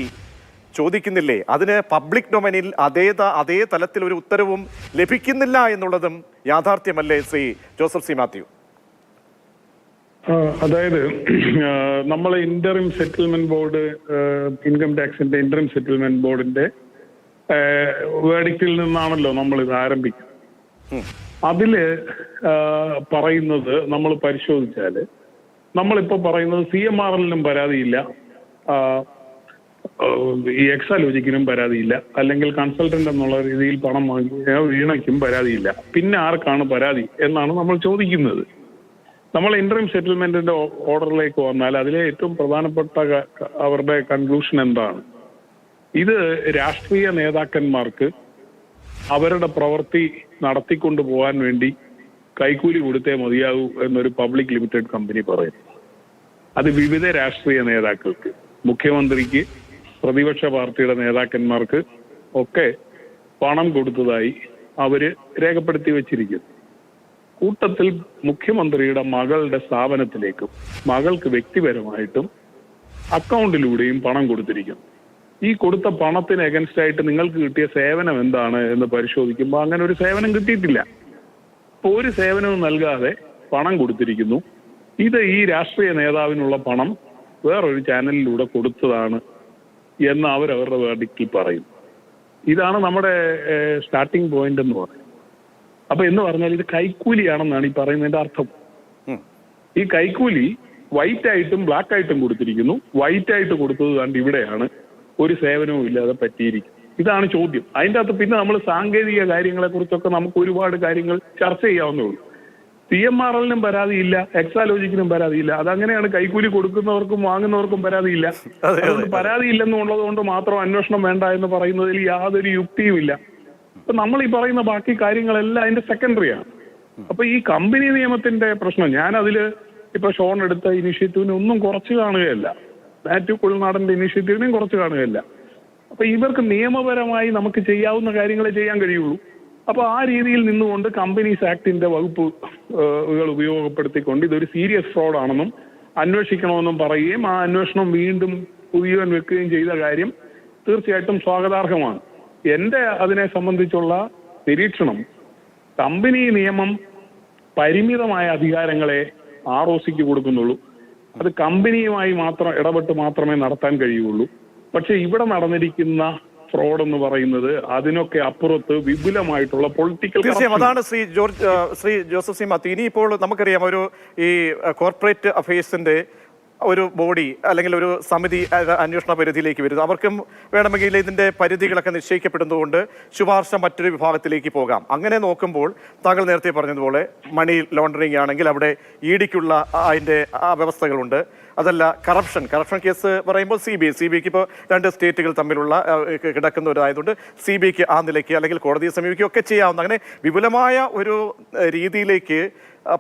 ചോദിക്കുന്നില്ലേ? അതിന് പബ്ലിക് ഡൊമൈനിൽ അതേ തലത്തിൽ ഒരു ഉത്തരവും ലഭിക്കുന്നില്ല എന്നുള്ളതും യാഥാർത്ഥ്യമല്ലേ ശ്രീ ജോസഫ് സി മാത്യു? അതായത് നമ്മൾ ഇന്ററിം സെറ്റിൽമെന്റ് ബോർഡ്, ഇൻകം ടാക്സിന്റെ ഇന്ററിം സെറ്റിൽമെന്റ് ബോർഡിന്റെ വേർഡിക്റ്റിൽ നിന്നാണല്ലോ നമ്മൾ ഇത് ആരംഭിക്കുന്നത്. അതില് പറയുന്നത് നമ്മൾ പരിശോധിച്ചാല് നമ്മളിപ്പോ പറയുന്നത് CMRലിനും പരാതിയില്ല, ഈ എക്സാലോജിക്കിനും പരാതിയില്ല, അല്ലെങ്കിൽ കൺസൾട്ടന്റ് എന്നുള്ള രീതിയിൽ പണം വാങ്ങിയ വീണയ്ക്കും പരാതിയില്ല. പിന്നെ ആർക്കാണ് പരാതി എന്നാണ് നമ്മൾ ചോദിക്കുന്നത്. നമ്മൾ ഇന്ററിം സെറ്റിൽമെന്റിന്റെ ഓർഡറിലേക്ക് വന്നാൽ അതിലെ ഏറ്റവും പ്രധാനപ്പെട്ട അവരുടെ കൺക്ലൂഷൻ എന്താണ്? ഇത് രാഷ്ട്രീയ നേതാക്കന്മാർക്ക് അവരുടെ പ്രവൃത്തി നടത്തിക്കൊണ്ടു പോകാൻ വേണ്ടി കൈക്കൂലി കൊടുത്തേ മതിയാകൂ എന്നൊരു പബ്ലിക് ലിമിറ്റഡ് കമ്പനി പറയുന്നു. അത് വിവിധ രാഷ്ട്രീയ നേതാക്കൾക്ക്, മുഖ്യമന്ത്രിക്ക്, പ്രതിപക്ഷ പാർട്ടിയുടെ നേതാക്കന്മാർക്ക് ഒക്കെ പണം കൊടുത്തതായി അവര് രേഖപ്പെടുത്തി വെച്ചിരിക്കുന്നത്. കൂട്ടത്തിൽ മുഖ്യമന്ത്രിയുടെ മകളുടെ സ്ഥാപനത്തിലേക്കും മകൾക്ക് വ്യക്തിപരമായിട്ടും അക്കൗണ്ടിലൂടെയും പണം കൊടുത്തിരിക്കുന്നു. ഈ കൊടുത്ത പണത്തിന് എഗൻസ്റ്റ് ആയിട്ട് നിങ്ങൾക്ക് കിട്ടിയ സേവനം എന്താണ് എന്ന് പരിശോധിക്കുമ്പോൾ അങ്ങനെ ഒരു സേവനം കിട്ടിയിട്ടില്ല. അപ്പോൾ ഒരു സേവനവും നൽകാതെ പണം കൊടുത്തിരിക്കുന്നു. ഇത് ഈ രാഷ്ട്രീയ നേതാവിനുള്ള പണം വേറൊരു ചാനലിലൂടെ കൊടുത്തതാണ് എന്ന് അവരവരുടെ വേർഡിക്റ്റിൽ പറയും. ഇതാണ് നമ്മുടെ സ്റ്റാർട്ടിംഗ് പോയിന്റ് എന്ന് പറയുന്നത്. അപ്പൊ എന്ന് പറഞ്ഞാൽ ഇത് കൈക്കൂലിയാണെന്നാണ് ഈ പറയുന്നതിന്റെ അർത്ഥം. ഈ കൈക്കൂലി വൈറ്റ് ആയിട്ടും ബ്ലാക്ക് ആയിട്ടും കൊടുത്തിരിക്കുന്നു. വൈറ്റ് ആയിട്ട് കൊടുത്തത് കണ്ട് ഇവിടെയാണ് ഒരു സേവനവും ഇല്ലാതെ പറ്റിയിരിക്കും. ഇതാണ് ചോദ്യം. അതിൻ്റെ അകത്ത് പിന്നെ നമ്മൾ സാങ്കേതിക കാര്യങ്ങളെ കുറിച്ചൊക്കെ നമുക്ക് ഒരുപാട് കാര്യങ്ങൾ ചർച്ച ചെയ്യാവുന്നേ ഉള്ളൂ. CMRLനും പരാതിയില്ല, എക്സാലോജിക്കിനും പരാതിയില്ല. അതങ്ങനെയാണ്. കൈക്കൂലി കൊടുക്കുന്നവർക്കും വാങ്ങുന്നവർക്കും പരാതിയില്ല. അതുകൊണ്ട് പരാതിയില്ലെന്നുള്ളത് കൊണ്ട് മാത്രം അന്വേഷണം വേണ്ട എന്ന് പറയുന്നതിൽ യാതൊരു യുക്തിയുമില്ല. അപ്പൊ നമ്മൾ ഈ പറയുന്ന ബാക്കി കാര്യങ്ങളെല്ലാം അതിന്റെ സെക്കൻഡറിയാണ്. അപ്പൊ ഈ കമ്പനി നിയമത്തിന്റെ പ്രശ്നം ഞാൻ അതില് ഇപ്പൊ ഷോൺ എടുത്ത ഇനിഷ്യേറ്റീവിനെ ഒന്നും കുറച്ച് കാണുകയല്ല, മാത്യു കുഴൽനാടന്റെ ഇനിഷ്യേറ്റീവിനെയും കുറച്ച് കാണുകയല്ല. അപ്പൊ ഇവർക്ക് നിയമപരമായി നമുക്ക് ചെയ്യാവുന്ന കാര്യങ്ങളെ ചെയ്യാൻ കഴിയുള്ളൂ. അപ്പൊ ആ രീതിയിൽ നിന്നുകൊണ്ട് കമ്പനീസ് ആക്ടിന്റെ വകുപ്പുകൾ ഉപയോഗപ്പെടുത്തിക്കൊണ്ട് ഇതൊരു സീരിയസ് ഫ്രോഡാണെന്നും അന്വേഷിക്കണമെന്നും പറയുകയും ആ അന്വേഷണം വീണ്ടും പുതിയവൻ വെക്കുകയും ചെയ്ത കാര്യം തീർച്ചയായിട്ടും സ്വാഗതാർഹമാണ്. എന്റെ അതിനെ സംബന്ധിച്ചുള്ള നിരീക്ഷണം, കമ്പനി നിയമം പരിമിതമായ അധികാരങ്ങളെ ROCക്ക് കൊടുക്കുന്നുള്ളൂ. അത് കമ്പനിയുമായി മാത്രം ഇടപെട്ട് മാത്രമേ നടത്താൻ കഴിയുള്ളൂ. പക്ഷെ ഇവിടെ നടന്നിരിക്കുന്ന ഫ്രോഡ് എന്ന് പറയുന്നത് അതിനൊക്കെ അപ്പുറത്ത് വിപുലമായിട്ടുള്ള പൊളിറ്റിക്കൽ. തീർച്ചയായും അതാണ് ശ്രീ ജോസഫ് സി മാത്യു. ഇനിയിപ്പോൾ നമുക്കറിയാം, ഒരു ഈ കോർപ്പറേറ്റ് അഫയേഴ്സിന്റെ ഒരു ബോഡി അല്ലെങ്കിൽ ഒരു സമിതി അന്വേഷണ പരിധിയിലേക്ക് വരുന്നു. അവർക്കും വേണമെങ്കിൽ ഇതിന്റെ പരിധികളൊക്കെ നിശ്ചയിക്കപ്പെടുന്നതുകൊണ്ട് ശുപാർശ മറ്റൊരു വിഭാഗത്തിലേക്ക് പോകാം. അങ്ങനെ നോക്കുമ്പോൾ താങ്കൾ നേരത്തെ പറഞ്ഞതുപോലെ മണി ലോണ്ടറിങ് ആണെങ്കിൽ അവിടെ EDക്കുള്ള അതിന്റെ വ്യവസ്ഥകളുണ്ട്. അതല്ല കറപ്ഷൻ കേസ് പറയുമ്പോൾ CBIക്ക് ഇപ്പോൾ 2 സ്റ്റേറ്റുകൾ തമ്മിലുള്ള കിടക്കുന്ന ഒരു ആയതുകൊണ്ട് CBIക്ക് ആ നിലയ്ക്ക് അല്ലെങ്കിൽ കോടതിയെ സമീപിക്കുകയൊക്കെ ചെയ്യാവുന്ന അങ്ങനെ വിപുലമായ ഒരു രീതിയിലേക്ക്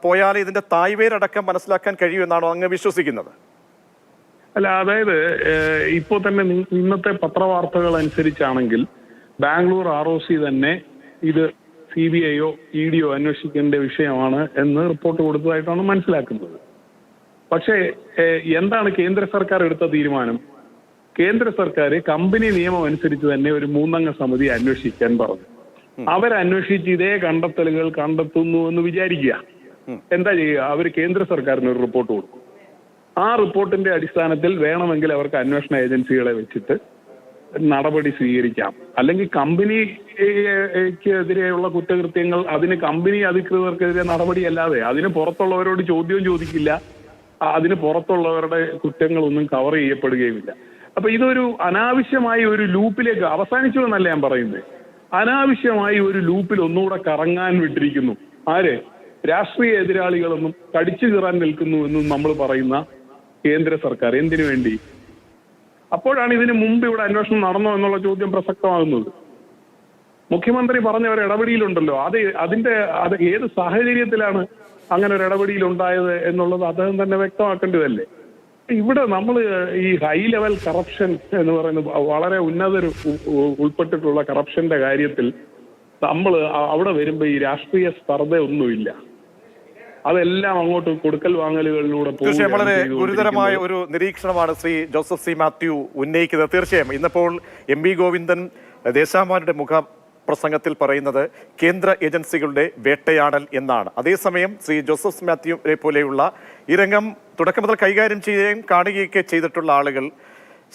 പോയാൽ ഇതിന്റെ തായ്വേരടക്കം മനസ്സിലാക്കാൻ കഴിയുമെന്നാണോ അങ്ങ് വിശ്വസിക്കുന്നത്? അല്ല, അതായത് ഇപ്പോൾ തന്നെ ഇന്നത്തെ പത്രവാർത്തകൾ അനുസരിച്ചാണെങ്കിൽ ബാംഗ്ലൂർ ROC തന്നെ ഇത് CBIയോ EDയോ അന്വേഷിക്കേണ്ട വിഷയമാണ് എന്ന് റിപ്പോർട്ട് കൊടുത്തതായിട്ടാണ് മനസ്സിലാക്കുന്നത്. പക്ഷേ എന്താണ് കേന്ദ്ര സർക്കാർ എടുത്ത തീരുമാനം? കേന്ദ്ര സർക്കാർ കമ്പനി നിയമം അനുസരിച്ച് തന്നെ ഒരു 3 അംഗ സമിതി അന്വേഷിക്കാൻ പറഞ്ഞു. അവരന്വേഷിച്ച് ഇതേ കണ്ടെത്തലുകൾ കണ്ടെത്തുന്നു എന്ന് വിചാരിക്കുക. എന്താ ചെയ്യുക? അവർ കേന്ദ്ര സർക്കാരിന് ഒരു റിപ്പോർട്ട് കൊടുക്കും. ആ റിപ്പോർട്ടിന്റെ അടിസ്ഥാനത്തിൽ വേണമെങ്കിൽ അവർക്ക് അന്വേഷണ ഏജൻസികളെ വെച്ചിട്ട് നടപടി സ്വീകരിക്കാം. അല്ലെങ്കിൽ കമ്പനിക്കെതിരെയുള്ള കുറ്റകൃത്യങ്ങൾ അതിന് കമ്പനി അധികൃതർക്കെതിരെ നടപടിയല്ലാതെ അതിന് പുറത്തുള്ളവരോട് ചോദ്യവും ചോദിക്കില്ല. അതിന് പുറത്തുള്ളവരുടെ കുറ്റങ്ങളൊന്നും കവർ ചെയ്യപ്പെടുകയുമില്ല. അപ്പൊ ഇതൊരു അനാവശ്യമായി ഒരു ലൂപ്പിലേക്ക് അവസാനിച്ചു എന്നല്ല ഞാൻ പറയുന്നത്. അനാവശ്യമായി ഒരു ലൂപ്പിൽ ഒന്നുകൂടെ കറങ്ങാൻ വിട്ടിരിക്കുന്നു. ആര്? രാഷ്ട്രീയ എതിരാളികളൊന്നും കടിച്ചു കീറാൻ നിൽക്കുന്നു എന്നും നമ്മൾ പറയുന്ന കേന്ദ്ര സർക്കാർ. എന്തിനു വേണ്ടി? അപ്പോഴാണ് ഇതിന് മുമ്പ് ഇവിടെ അന്വേഷണം നടന്നോ എന്നുള്ള ചോദ്യം പ്രസക്തമാകുന്നത്. മുഖ്യമന്ത്രി പറഞ്ഞ ഒരു ഇടപെടലുണ്ടല്ലോ, അത് ഏത് സാഹചര്യത്തിലാണ് അങ്ങനെ ഒരു ഇടപെടൽ ഉണ്ടായത് എന്നുള്ളത് അദ്ദേഹം തന്നെ വ്യക്തമാക്കേണ്ടതല്ലേ. ഇവിടെ നമ്മൾ ഈ ഹൈ ലെവൽ കറപ്ഷൻ എന്ന് പറയുന്നത് വളരെ ഉന്നതർ ഉൾപ്പെട്ടിട്ടുള്ള കറപ്ഷന്റെ കാര്യത്തിൽ നമ്മൾ അവിടെ വരുമ്പോൾ ഈ രാഷ്ട്രീയ സ്പർദ്ധ ഒന്നുമില്ല. അതെല്ലാം അങ്ങോട്ട് കൊടുക്കൽ വാങ്ങലുകളിലൂടെ തീർച്ചയായും വളരെ ഗുരുതരമായ ഒരു നിരീക്ഷണമാണ് ശ്രീ ജോസഫ് സി മാത്യു ഉന്നയിക്കുന്നത്. തീർച്ചയായും ഇന്നിപ്പോൾ MV ഗോവിന്ദൻ ദേശാഭിമാനിയുടെ പ്രസംഗത്തിൽ പറയുന്നത് കേന്ദ്ര ഏജൻസികളുടെ വേട്ടയാടൽ എന്നാണ്. അതേസമയം ശ്രീ ജോസഫ് മാത്യുവിനെ പോലെയുള്ള ഈ രംഗം തുടക്കം മുതൽ കൈകാര്യം ചെയ്യുകയും കാണുകയൊക്കെ ചെയ്തിട്ടുള്ള ആളുകൾ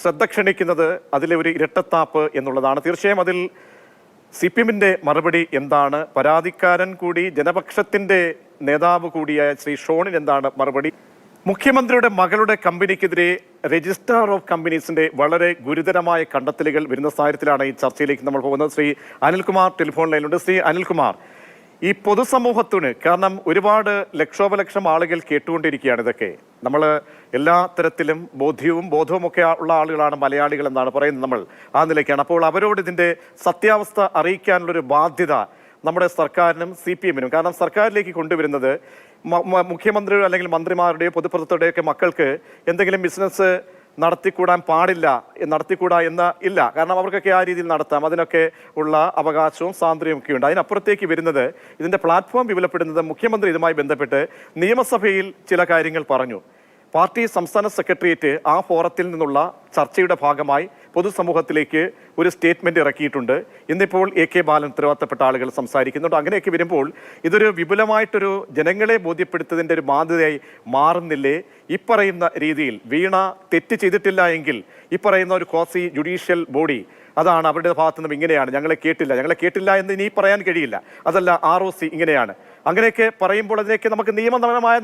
ശ്രദ്ധ ക്ഷണിക്കുന്നത് അതിലെ ഒരു ഇരട്ടത്താപ്പ് എന്നുള്ളതാണ്. തീർച്ചയായും അതിൽ CPMന്റെ മറുപടി എന്താണ്? പരാതിക്കാരൻ കൂടി ജനപക്ഷത്തിന്റെ നേതാവ് കൂടിയായ ശ്രീ ഷോണിന് എന്താണ് മറുപടി? മുഖ്യമന്ത്രിയുടെ മകളുടെ കമ്പനിക്കെതിരെ രജിസ്ട്രാർ ഓഫ് കമ്പനീസിന്റെ വളരെ ഗുരുതരമായ കണ്ടെത്തലുകൾ വരുന്ന സാഹചര്യത്തിലാണ് ഈ ചർച്ചയിലേക്ക് നമ്മൾ പോകുന്നത്. ശ്രീ അനിൽകുമാർ ടെലിഫോൺ ലൈനിലുണ്ട്. ശ്രീ അനിൽകുമാർ, ഈ പൊതുസമൂഹത്തിന്, കാരണം ഒരുപാട് ലക്ഷോപലക്ഷം ആളുകൾ കേട്ടുകൊണ്ടിരിക്കുകയാണ് ഇതൊക്കെ, നമ്മൾ എല്ലാ തരത്തിലും ബോധവും ഒക്കെ ഉള്ള ആളുകളാണ് മലയാളികൾ എന്നാണ് പറയുന്നത്, നമ്മൾ ആ നിലയ്ക്കാണ്. അപ്പോൾ അവരോട് ഇതിന്റെ സത്യാവസ്ഥ അറിയിക്കാനുള്ളൊരു ബാധ്യത നമ്മുടെ സർക്കാരിനും CPMനും, കാരണം സർക്കാരിലേക്ക് കൊണ്ടുവരുന്നത് മുഖ്യമന്ത്രിയോ അല്ലെങ്കിൽ മന്ത്രിമാരുടെയോ പൊതുപ്രവർത്തകരുടെയൊക്കെ മക്കൾക്ക് എന്തെങ്കിലും ബിസിനസ് നടത്തിക്കൂടാൻ പാടില്ല, നടത്തിക്കൂടാ എന്ന ഇല്ല. കാരണം അവർക്കൊക്കെ ആ രീതിയിൽ നടത്താം, അതിനൊക്കെ ഉള്ള അവകാശവും സ്വാതന്ത്ര്യവും ഒക്കെ ഉണ്ട്. അതിനപ്പുറത്തേക്ക് വരുന്നത് ഇതിൻ്റെ പ്ലാറ്റ്ഫോം വിപുലപ്പെടുന്നത് മുഖ്യമന്ത്രി ഇതുമായി ബന്ധപ്പെട്ട് നിയമസഭയിൽ ചില കാര്യങ്ങൾ പറഞ്ഞു. പാർട്ടി സംസ്ഥാന സെക്രട്ടേറിയറ്റ് ആ ഫോറത്തിൽ നിന്നുള്ള ചർച്ചയുടെ ഭാഗമായി പൊതുസമൂഹത്തിലേക്ക് ഒരു സ്റ്റേറ്റ്മെന്റ് ഇറക്കിയിട്ടുണ്ട്. ഇന്നിപ്പോൾ AK ബാലൻ ഉത്തരവാദിത്തപ്പെട്ട ആളുകൾ സംസാരിക്കുന്നുണ്ട്. അങ്ങനെയൊക്കെ വരുമ്പോൾ ഇതൊരു വിപുലമായിട്ടൊരു ജനങ്ങളെ ബോധ്യപ്പെടുത്തുന്നതിൻ്റെ ഒരു മാതൃകയായി മാറുന്നില്ലേ? ഇപ്പറയുന്ന രീതിയിൽ വീണ തെറ്റ് ചെയ്തിട്ടില്ല എങ്കിൽ ഇപ്പറയുന്ന ഒരു ക്വാസി ജുഡീഷ്യൽ ബോഡി അതാണ് അവരുടെ ഭാഗത്തു നിന്നും ഇങ്ങനെയാണ്, ഞങ്ങളെ കേട്ടില്ല എന്ന് ഇനി പറയാൻ കഴിയില്ല. അതല്ല ROC ഇങ്ങനെയാണ്. അങ്ങനെയൊക്കെ പറയുമ്പോൾ അതിലേക്ക് നമുക്ക് നിയമപരമായ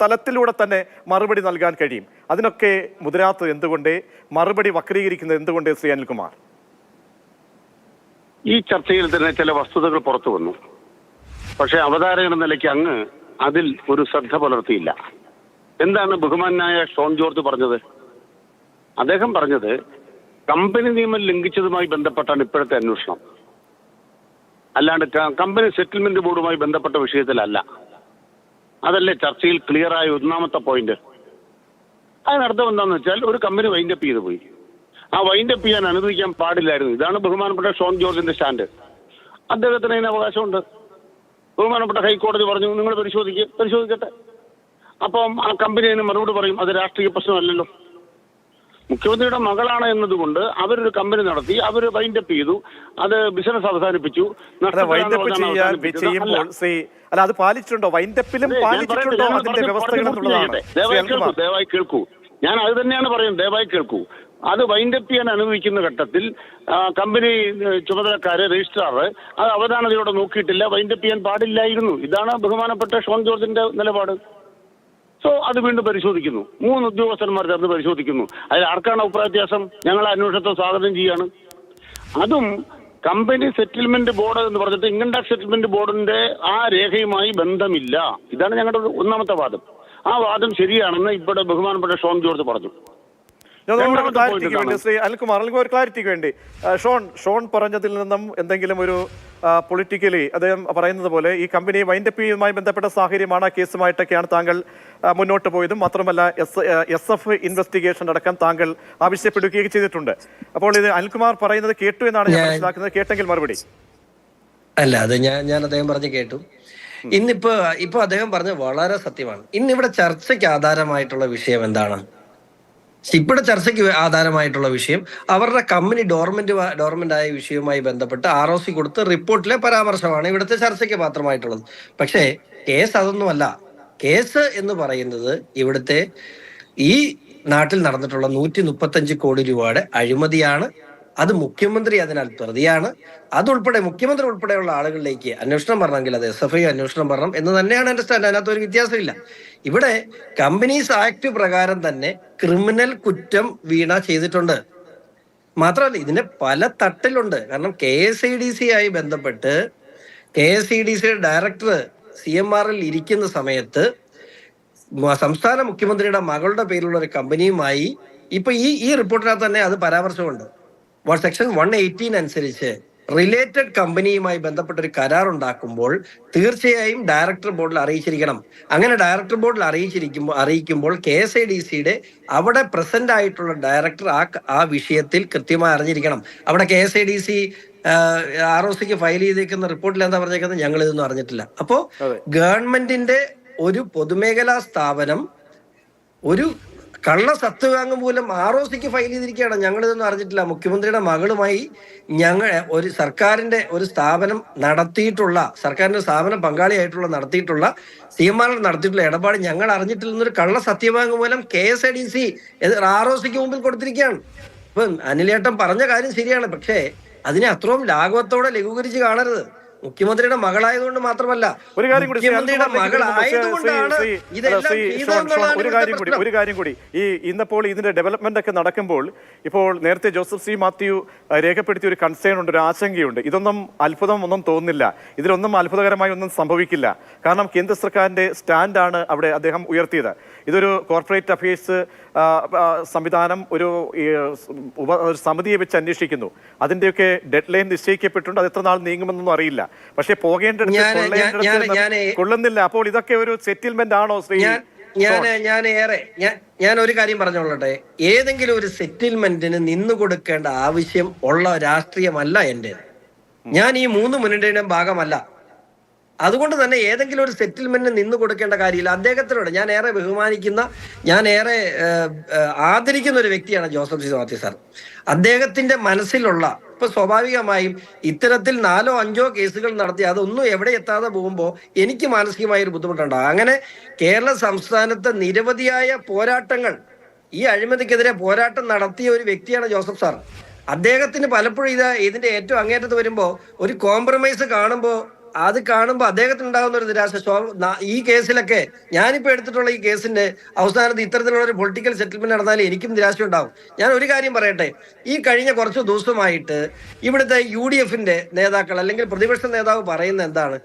തലത്തിലൂടെ തന്നെ മറുപടി നൽകാൻ കഴിയും. അതിനൊക്കെ മുതിരാത്തത് എന്തുകൊണ്ട്, മറുപടി വക്രീകരിക്കുന്നത് എന്തുകൊണ്ട് ശ്രീ അനിൽകുമാർ? ഈ ചർച്ചയിൽ തന്നെ ചില വസ്തുതകൾ പുറത്തു വന്നു. പക്ഷെ അവതാരകൻ എന്ന നിലയ്ക്ക് അങ്ങ് അതിൽ ഒരു ശ്രദ്ധ പുലർത്തിയില്ല. എന്താണ് ബഹുമാനായ ഷോൺ ജോർജ് പറഞ്ഞത്? അദ്ദേഹം പറഞ്ഞത് കമ്പനി നിയമം ലംഘിച്ചതുമായി ബന്ധപ്പെട്ടാണ് ഇപ്പോഴത്തെ അന്വേഷണം, അല്ലാണ്ട് കമ്പനി സെറ്റിൽമെന്റ് ബോർഡുമായി ബന്ധപ്പെട്ട വിഷയത്തിലല്ല. അതല്ലേ ചർച്ചയിൽ ക്ലിയറായ ഒന്നാമത്തെ പോയിന്റ്. അതിനർത്ഥം എന്താണെന്ന് വെച്ചാൽ ഒരു കമ്പനി വൈൻഡപ്പ് ചെയ്തു പോയി, ആ വൈൻഡപ്പ് ചെയ്യാൻ അനുവദിക്കാൻ പാടില്ലായിരുന്നു. ഇതാണ് ബഹുമാനപ്പെട്ട ഷോൺ ജോർജിന്റെ സ്റ്റാൻഡ്. അദ്ദേഹത്തിന് അതിന് അവകാശമുണ്ട്. ബഹുമാനപ്പെട്ട ഹൈക്കോടതി പറഞ്ഞു നിങ്ങൾ പരിശോധിക്കട്ടെ. അപ്പം ആ കമ്പനി അതിന് മറുപടി പറയും അത് രാഷ്ട്രീയ പ്രശ്നമല്ലല്ലോ. മുഖ്യമന്ത്രിയുടെ മകളാണ് എന്നതുകൊണ്ട് അവരൊരു കമ്പനി നടത്തി, അവർ വൈൻഡപ്പ് ചെയ്തു, അത് ബിസിനസ് അവസാനിപ്പിച്ചു. അത് പാലിച്ചിട്ടുണ്ടോ? വൈൻഡപ്പിലും പാലിച്ചിട്ടുണ്ടോ അതിന്റെ വ്യവസ്ഥകൾ? ദയവായി കേൾക്കൂ, ഞാൻ അത് തന്നെയാണ് പറയുന്നത്. ദയവായി കേൾക്കൂ. അത് വൈൻഡപ്പ് ചെയ്യാൻ അനുവദിക്കുന്ന ഘട്ടത്തിൽ കമ്പനി ചുമതലക്കാര് രജിസ്ട്രാർ അത് അവധാനതയോടെ നോക്കിയിട്ടില്ല, വൈൻഡപ്പ് ചെയ്യാൻ പാടില്ലായിരുന്നു. ഇതാണ് ബഹുമാനപ്പെട്ട ഷോൺ ജോർജിന്റെ നിലപാട്. സോ അത് വീണ്ടും പരിശോധിക്കുന്നു. 3 ഉദ്യോഗസ്ഥന്മാർ ചേർന്ന് പരിശോധിക്കുന്നു. അതിൽ ആർക്കാണ് അഭിപ്രായ വ്യത്യാസം? ഞങ്ങൾ അന്വേഷണത്തെ സ്വാഗതം ചെയ്യാണ്. അതും കമ്പനി സെറ്റിൽമെന്റ് ബോർഡ് എന്ന് പറഞ്ഞിട്ട് ഇൻകം ടാക്സ് സെറ്റിൽമെന്റ് ബോർഡിന്റെ ആ രേഖയുമായി ബന്ധമില്ല. ഇതാണ് ഞങ്ങളുടെ ഒന്നാമത്തെ വാദം. ആ വാദം ശരിയാണെന്ന് ഇവിടെ ബഹുമാനപ്പെട്ട ഷോൺ ജോർജ് പറഞ്ഞു. ശ്രീ അനിൽകുമാർ, ഒരു ക്ലാരിറ്റിക്ക് വേണ്ടി ഷോൺ പറഞ്ഞതിൽ നിന്നും എന്തെങ്കിലും ഒരു പൊളിറ്റിക്കലി അദ്ദേഹം പറയുന്നത് പോലെ ഈ കമ്പനി വൈൻഡപ്പ് ചെയ്യുന്നതുമായി ബന്ധപ്പെട്ട സാഹചര്യമാണ്, ആ കേസുമായിട്ടൊക്കെയാണ് താങ്കൾ മുന്നോട്ട് പോയതും. മാത്രമല്ല SF ഇൻവെസ്റ്റിഗേഷൻ അടക്കം താങ്കൾ ആവശ്യപ്പെടുകയും ചെയ്തിട്ടുണ്ട്. അപ്പോൾ ഇത് അനിൽകുമാർ പറയുന്നത് കേട്ടു എന്നാണ് ഞാൻ മനസ്സിലാക്കുന്നത്. കേട്ടെങ്കിൽ മറുപടി. അല്ല, അത് ഞാൻ അദ്ദേഹം പറഞ്ഞ് കേട്ടു. ഇപ്പൊ അദ്ദേഹം പറഞ്ഞ വളരെ സത്യമാണ്. ഇന്നിവിടെ ചർച്ചയ്ക്ക് ആധാരമായിട്ടുള്ള വിഷയം എന്താണ്? ഇവിടെ ചർച്ചയ്ക്ക് ആധാരമായിട്ടുള്ള വിഷയം അവരുടെ കമ്പനി ഡോർമെന്റ് ആയ വിഷയവുമായി ബന്ധപ്പെട്ട് ROC കൊടുത്ത റിപ്പോർട്ടിലെ പരാമർശമാണ് ഇവിടുത്തെ ചർച്ചയ്ക്ക് മാത്രമായിട്ടുള്ളത്. പക്ഷേ കേസ് അതൊന്നുമല്ല. കേസ് എന്ന് പറയുന്നത് ഇവിടുത്തെ ഈ നാട്ടിൽ നടന്നിട്ടുള്ള 135 കോടി രൂപയുടെ അഴിമതിയാണ്. അത് മുഖ്യമന്ത്രി അതിനാൽ പ്രതിയാണ്. അതുൾപ്പെടെ മുഖ്യമന്ത്രി ഉൾപ്പെടെയുള്ള ആളുകളിലേക്ക് അന്വേഷണം വരണമെങ്കിൽ അത് SFI അന്വേഷണം വരണം എന്ന് തന്നെയാണ് എന്റെ സ്റ്റാൻഡ്. അതിനകത്ത് ഒരു വ്യത്യാസമില്ല. ഇവിടെ കമ്പനീസ് ആക്ട് പ്രകാരം തന്നെ ക്രിമിനൽ കുറ്റം വീണ ചെയ്തിട്ടുണ്ട്. മാത്രമല്ല ഇതിന് പല തട്ടിലുണ്ട്. കാരണം KSIDC ആയി ബന്ധപ്പെട്ട് KSIDC ഡയറക്ടർ CMRൽ ഇരിക്കുന്ന സമയത്ത് സംസ്ഥാന മുഖ്യമന്ത്രിയുടെ മകളുടെ പേരിലുള്ള ഒരു കമ്പനിയുമായി ഇപ്പൊ ഈ റിപ്പോർട്ടിനകത്ത് തന്നെ അത് പരാമർശമുണ്ട്. സെക്ഷൻ 118 അനുസരിച്ച് റിലേറ്റഡ് കമ്പനിയുമായി ബന്ധപ്പെട്ട ഒരു കരാർ ഉണ്ടാക്കുമ്പോൾ തീർച്ചയായും ഡയറക്ടർ ബോർഡിൽ അറിയിച്ചിരിക്കണം. അങ്ങനെ ഡയറക്ടർ ബോർഡിൽ അറിയിക്കുമ്പോൾ KSIDCയുടെ അവിടെ പ്രസന്റ് ആയിട്ടുള്ള ഡയറക്ടർ ആ വിഷയത്തിൽ കൃത്യമായി അറിഞ്ഞിരിക്കണം. അവിടെ KSIDC ROCക്ക് ഫയൽ ചെയ്തേക്കുന്ന റിപ്പോർട്ടിൽ എന്താ പറഞ്ഞേക്കുന്നത്? ഞങ്ങൾ ഇതൊന്നും അറിഞ്ഞിട്ടില്ല. അപ്പോ ഗവൺമെന്റിന്റെ ഒരു പൊതുമേഖലാ സ്ഥാപനം ഒരു കള്ള സത്യവാങ്മൂലം ROCക്ക് ഫയൽ ചെയ്തിരിക്കുകയാണ്. ഞങ്ങളിതൊന്നും അറിഞ്ഞിട്ടില്ല. മുഖ്യമന്ത്രിയുടെ മകളുമായി ഒരു സർക്കാരിന്റെ ഒരു സ്ഥാപനം സർക്കാരിന്റെ സ്ഥാപനം പങ്കാളിയായിട്ടുള്ള നടത്തിയിട്ടുള്ള CMR നടത്തിയിട്ടുള്ള ഇടപാട് ഞങ്ങൾ അറിഞ്ഞിട്ടില്ലെന്നൊരു കള്ള സത്യവാങ്മൂലം KSIDC ROCക്ക് മുമ്പിൽ കൊടുത്തിരിക്കുകയാണ്. ഇപ്പൊ അനിലേട്ടൻ പറഞ്ഞ കാര്യം ശരിയാണ്. പക്ഷേ അതിനെ അത്രയും ലാഘവത്തോടെ ലഘൂകരിച്ച് കാണരുത്. മുഖ്യമന്ത്രിയുടെ മകളായതുകൊണ്ട് മാത്രമല്ല, ഒരു കാര്യം കൂടി ഈ ഇന്നിപ്പോൾ ഇതിന്റെ ഡെവലപ്മെന്റ് ഒക്കെ നടക്കുമ്പോൾ ഇപ്പോൾ നേരത്തെ ജോസഫ് C. മാത്യു രേഖപ്പെടുത്തിയ ഒരു കൺസേൺ ഉണ്ട്, ഒരു ആശങ്കയുണ്ട്. ഇതൊന്നും ഒന്നും തോന്നുന്നില്ല, ഇതിലൊന്നും അത്ഭുതകരമായി ഒന്നും സംഭവിക്കില്ല. കാരണം കേന്ദ്ര സർക്കാരിന്റെ സ്റ്റാൻഡാണ് അവിടെ അദ്ദേഹം ഉയർത്തിയത്. ഇതൊരു കോർപ്പറേറ്റ് അഫയേഴ്സ് സംവിധാനം ഒരു സമിതിയെ വെച്ച് അന്വേഷിക്കുന്നു. അതിന്റെയൊക്കെ ഡെഡ് ലൈൻ നിശ്ചയിക്കപ്പെട്ടിട്ടുണ്ട്. അത് എത്ര നാൾ നീങ്ങുമെന്നൊന്നും അറിയില്ല. പക്ഷെ പോകേണ്ടടുത്ത് കൊള്ളുന്നില്ല. അപ്പോൾ ഇതൊക്കെ ഒരു സെറ്റിൽമെന്റ് ആണോ ശ്രീ ഞാൻ ഒരു കാര്യം പറഞ്ഞോളട്ടെ. ഏതെങ്കിലും ഒരു സെറ്റിൽമെന്റിന് നിന്നു കൊടുക്കേണ്ട ആവശ്യം ഉള്ള രാഷ്ട്രീയമല്ല എൻ്റെ. ഞാൻ ഈ 3 മുന്നണിയുടെയും ഭാഗമല്ല. അതുകൊണ്ട് തന്നെ ഏതെങ്കിലും ഒരു സെറ്റിൽമെന്റിന് നിന്ന് കൊടുക്കേണ്ട കാര്യമില്ല. അദ്ദേഹത്തിനോട് ഞാൻ ഏറെ ബഹുമാനിക്കുന്ന, ഞാൻ ഏറെ ആദരിക്കുന്ന ഒരു വ്യക്തിയാണ് ജോസഫ് സി മാത്യു സാർ. അദ്ദേഹത്തിന്റെ മനസ്സിലുള്ള, ഇപ്പൊ സ്വാഭാവികമായും ഇത്തരത്തിൽ 4ഓ 5ഓ കേസുകൾ നടത്തി അതൊന്നും എവിടെ എത്താതെ പോകുമ്പോൾ എനിക്ക് മാനസികമായ ഒരു ബുദ്ധിമുട്ടുണ്ടാകും. അങ്ങനെ കേരള സംസ്ഥാനത്ത് നിരവധിയായ പോരാട്ടങ്ങൾ, ഈ അഴിമതിക്കെതിരെ പോരാട്ടം നടത്തിയ ഒരു വ്യക്തിയാണ് ജോസഫ് സാർ. അദ്ദേഹത്തിന് പലപ്പോഴും ഇതിന്റെ ഏറ്റവും അങ്ങേറ്റത്ത് വരുമ്പോൾ ഒരു കോംപ്രമൈസ് കാണുമ്പോൾ അദ്ദേഹത്തിന് ഉണ്ടാകുന്ന ഒരു നിരാശ. ഈ കേസിലൊക്കെ ഞാനിപ്പോ എടുത്തിട്ടുള്ള ഈ കേസിന്റെ അവസാനത്ത് ഇത്തരത്തിലുള്ള ഒരു പൊളിറ്റിക്കൽ സെറ്റിൽമെന്റ് നടന്നാലും എനിക്കും നിരാശ ഉണ്ടാവും. ഞാൻ ഒരു കാര്യം പറയട്ടെ, ഈ കഴിഞ്ഞ കുറച്ച് ദിവസമായിട്ട് ഇവിടുത്തെ UDFന്റെ നേതാക്കൾ അല്ലെങ്കിൽ പ്രതിപക്ഷ നേതാവ് പറയുന്ന എന്താണ്,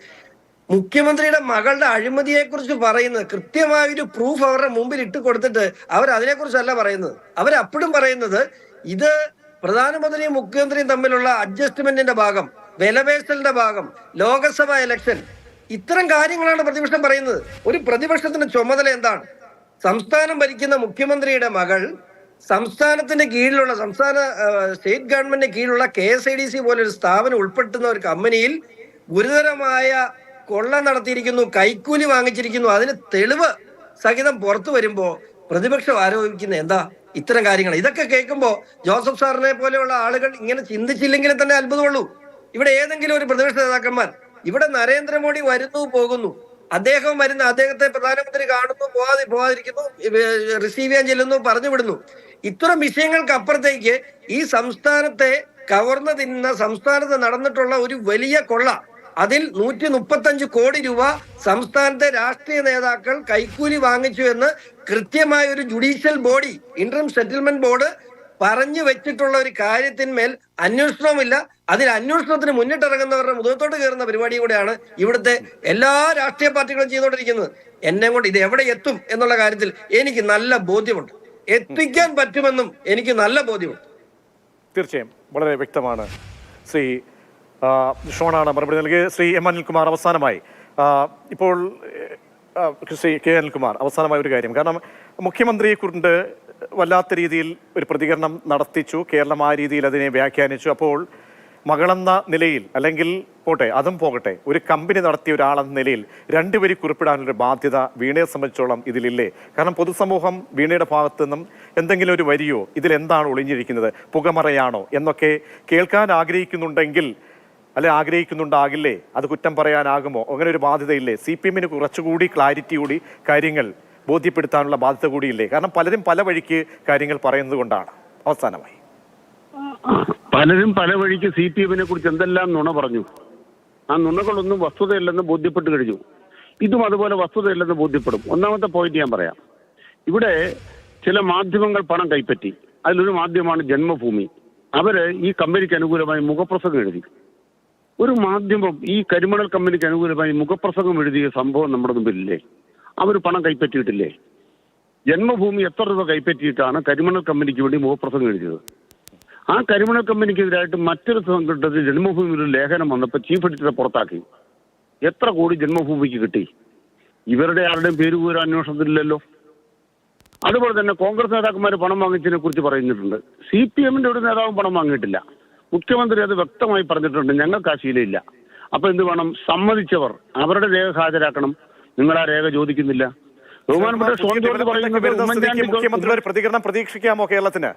മുഖ്യമന്ത്രിയുടെ മകളുടെ അഴിമതിയെക്കുറിച്ച് പറയുന്നത് കൃത്യമായൊരു പ്രൂഫ് അവരുടെ മുമ്പിൽ ഇട്ട് കൊടുത്തിട്ട് അവരതിനെക്കുറിച്ചല്ല പറയുന്നത്. അവരപ്പോഴും പറയുന്നത് ഇത് പ്രധാനമന്ത്രിയും മുഖ്യമന്ത്രിയും തമ്മിലുള്ള അഡ്ജസ്റ്റ്മെന്റിന്റെ ഭാഗം, വിലപേശലിന്റെ ഭാഗം, ലോക്സഭാ ഇലക്ഷൻ, ഇത്തരം കാര്യങ്ങളാണ് പ്രതിപക്ഷം പറയുന്നത്. ഒരു പ്രതിപക്ഷത്തിന്റെ ചുമതല എന്താണ്? സംസ്ഥാനം ഭരിക്കുന്ന മുഖ്യമന്ത്രിയുടെ മകൾ സംസ്ഥാനത്തിന്റെ കീഴിലുള്ള സ്റ്റേറ്റ് ഗവൺമെന്റിന്റെ കീഴിലുള്ള KSIDC പോലൊരു സ്ഥാപനം ഉൾപ്പെടുത്തുന്ന ഒരു കമ്പനിയിൽ ഗുരുതരമായ കൊള്ള നടത്തിയിരിക്കുന്നു, കൈക്കൂലി വാങ്ങിച്ചിരിക്കുന്നു. അതിന് തെളിവ് സഹിതം പുറത്തു വരുമ്പോ പ്രതിപക്ഷം ആരോപിക്കുന്ന എന്താ? ഇത്തരം കാര്യങ്ങൾ. ഇതൊക്കെ കേൾക്കുമ്പോൾ ജോസഫ് സാറിനെ പോലെയുള്ള ആളുകൾ ഇങ്ങനെ ചിന്തിച്ചില്ലെങ്കിൽ തന്നെ അത്ഭുതമുള്ളൂ. ഇവിടെ ഏതെങ്കിലും ഒരു പ്രതിപക്ഷ നേതാക്കന്മാർ, ഇവിടെ നരേന്ദ്രമോദി വരുന്നു പോകുന്നു, അദ്ദേഹം അദ്ദേഹത്തെ പ്രധാനമന്ത്രി കാണുന്നു, പോവാതിരിക്കുന്നു, റിസീവ് ചെയ്യാൻ ചെല്ലുന്നു, പറഞ്ഞു വിടുന്നു. ഇത്തരം വിഷയങ്ങൾക്ക് അപ്പുറത്തേക്ക് ഈ സംസ്ഥാനത്തെ കവർന്നു തിന്നുന്ന, സംസ്ഥാനത്ത് നടന്നിട്ടുള്ള ഒരു വലിയ കൊള്ള, അതിൽ 135 കോടി രൂപ സംസ്ഥാനത്തെ രാഷ്ട്രീയ നേതാക്കൾ കൈക്കൂലി വാങ്ങിച്ചു എന്ന് കൃത്യമായ ഒരു judicial body, interim settlement board പറഞ്ഞു വെച്ചിട്ടുള്ള ഒരു കാര്യത്തിന്മേൽ അന്വേഷണവുമില്ല. അതിൽ അന്വേഷണത്തിന് മുന്നിട്ടിറങ്ങുന്നവരുടെ മുഖത്തോട്ട് കയറുന്ന പരിപാടി കൂടെയാണ് ഇവിടുത്തെ എല്ലാ രാഷ്ട്രീയ പാർട്ടികളും ചെയ്തുകൊണ്ടിരിക്കുന്നത്. എന്നെ കൊണ്ട് ഇത് എവിടെ എത്തും എന്നുള്ള കാര്യത്തിൽ എനിക്ക് നല്ല ബോധ്യമുണ്ട്. എത്തിക്കാൻ പറ്റുമെന്നും എനിക്ക് നല്ല ബോധ്യമുണ്ട്. തീർച്ചയായും വളരെ വ്യക്തമാണ്. ശ്രീ ഷോണാണ് മറുപടി നൽകിയത്. ശ്രീ M. അനിൽകുമാർ, അവസാനമായി ഇപ്പോൾ ശ്രീ K. അനിൽകുമാർ, അവസാനമായ ഒരു കാര്യം, കാരണം മുഖ്യമന്ത്രിയെ കൊണ്ട് വല്ലാത്ത രീതിയിൽ ഒരു പ്രതികരണം നടത്തിച്ചു, കേരളം ആ രീതിയിൽ അതിനെ വ്യാഖ്യാനിച്ചു. അപ്പോൾ മകളെന്ന നിലയിൽ, അല്ലെങ്കിൽ പോട്ടെ അതും പോകട്ടെ, ഒരു കമ്പനി നടത്തിയ ഒരാളെന്ന നിലയിൽ 2 വരി കുറിപ്പിടാനൊരു ബാധ്യത വീണയെ സംബന്ധിച്ചോളം ഇതിലില്ലേ? കാരണം പൊതുസമൂഹം വീണയുടെ ഭാഗത്തു നിന്നും എന്തെങ്കിലും ഒരു വരിയോ ഇതിലെന്താണ് ഒളിഞ്ഞിരിക്കുന്നത്, പുകമറയാണോ എന്നൊക്കെ കേൾക്കാൻ ആഗ്രഹിക്കുന്നുണ്ടെങ്കിൽ, അല്ലെ ആഗ്രഹിക്കുന്നുണ്ടാകില്ലേ, അത് കുറ്റം പറയാനാകുമോ? അങ്ങനെ ഒരു ബാധ്യതയില്ലേ? CPM-ന് കുറച്ചുകൂടി ക്ലാരിറ്റി കൂടി കാര്യങ്ങൾ ബോധ്യപ്പെടുത്താനുള്ള ബാധ്യത കൂടിയില്ലേ? കാരണം പലരും പല വഴിക്ക് കാര്യങ്ങൾ പറയുന്നത് കൊണ്ടാണ്. അവസാനമായി പലരും പല വഴിക്ക് CPM-നെ കുറിച്ച് എന്തെല്ലാം നുണ പറഞ്ഞു. ആ നുണകളൊന്നും വസ്തുതയല്ലെന്ന് ബോധ്യപ്പെട്ട് കഴിഞ്ഞു. ഇതും അതുപോലെ വസ്തുതയല്ലെന്ന് ബോധ്യപ്പെടും. ഒന്നാമത്തെ പോയിന്റ് ഞാൻ പറയാം. ഇവിടെ ചില മാധ്യമങ്ങൾ പണം കൈപ്പറ്റി. അതിലൊരു മാധ്യമമാണ് ജന്മഭൂമി. അവര് ഈ കമ്പനിക്ക് അനുകൂലമായി മുഖപ്രസംഗം എഴുതി. ഒരു മാധ്യമം ഈ കരിമണൽ കമ്പനിക്ക് അനുകൂലമായി മുഖപ്രസംഗം എഴുതിയ സംഭവം നമ്മുടെ മുമ്പിലില്ലേ? അവർ പണം കൈപ്പറ്റിയിട്ടില്ലേ? ജന്മഭൂമി എത്ര രൂപ കൈപ്പറ്റിയിട്ടാണ് കരിമണൽ കമ്പനിക്ക് വേണ്ടി മുഖപ്രസംഗം എഴുതിയത്? ആ കരിമണൽ കമ്പനിക്കെതിരായിട്ട് മറ്റൊരു സംഘടനത്തിൽ ജന്മഭൂമിയിൽ ഒരു ലേഖനം വന്നപ്പോൾ ചീഫ് എഡിറ്ററെ പുറത്താക്കി. എത്ര കോടി ജന്മഭൂമിക്ക് കിട്ടി? ഇവരുടെ ആരുടെയും പേര് പോലും അന്വേഷണത്തിലില്ലല്ലോ. അതുപോലെ തന്നെ കോൺഗ്രസ് നേതാക്കന്മാർ പണം വാങ്ങിച്ചതിനെ കുറിച്ച് പറയുന്നിട്ടുണ്ട്. CPM-ന്റെ ഒരു നേതാവും പണം വാങ്ങിയിട്ടില്ല. മുഖ്യമന്ത്രി അത് വ്യക്തമായി പറഞ്ഞിട്ടുണ്ട്, ഞങ്ങൾക്ക് ആ ശീലമില്ല. അപ്പൊ എന്ത് വേണം? സമ്മതിച്ചവർ അവരുടെ രേഖ ഹാജരാക്കണം. നിങ്ങൾ ആ രേഖ ചോദിക്കുന്നില്ല. ബഹുമാനപ്പെട്ട ഷോൺ ജോർജ് പറയുന്നത് മുഖ്യമന്ത്രി ഒരു പ്രതികരണം പ്രതീക്ഷിക്കാമോ കേരളത്തിന്?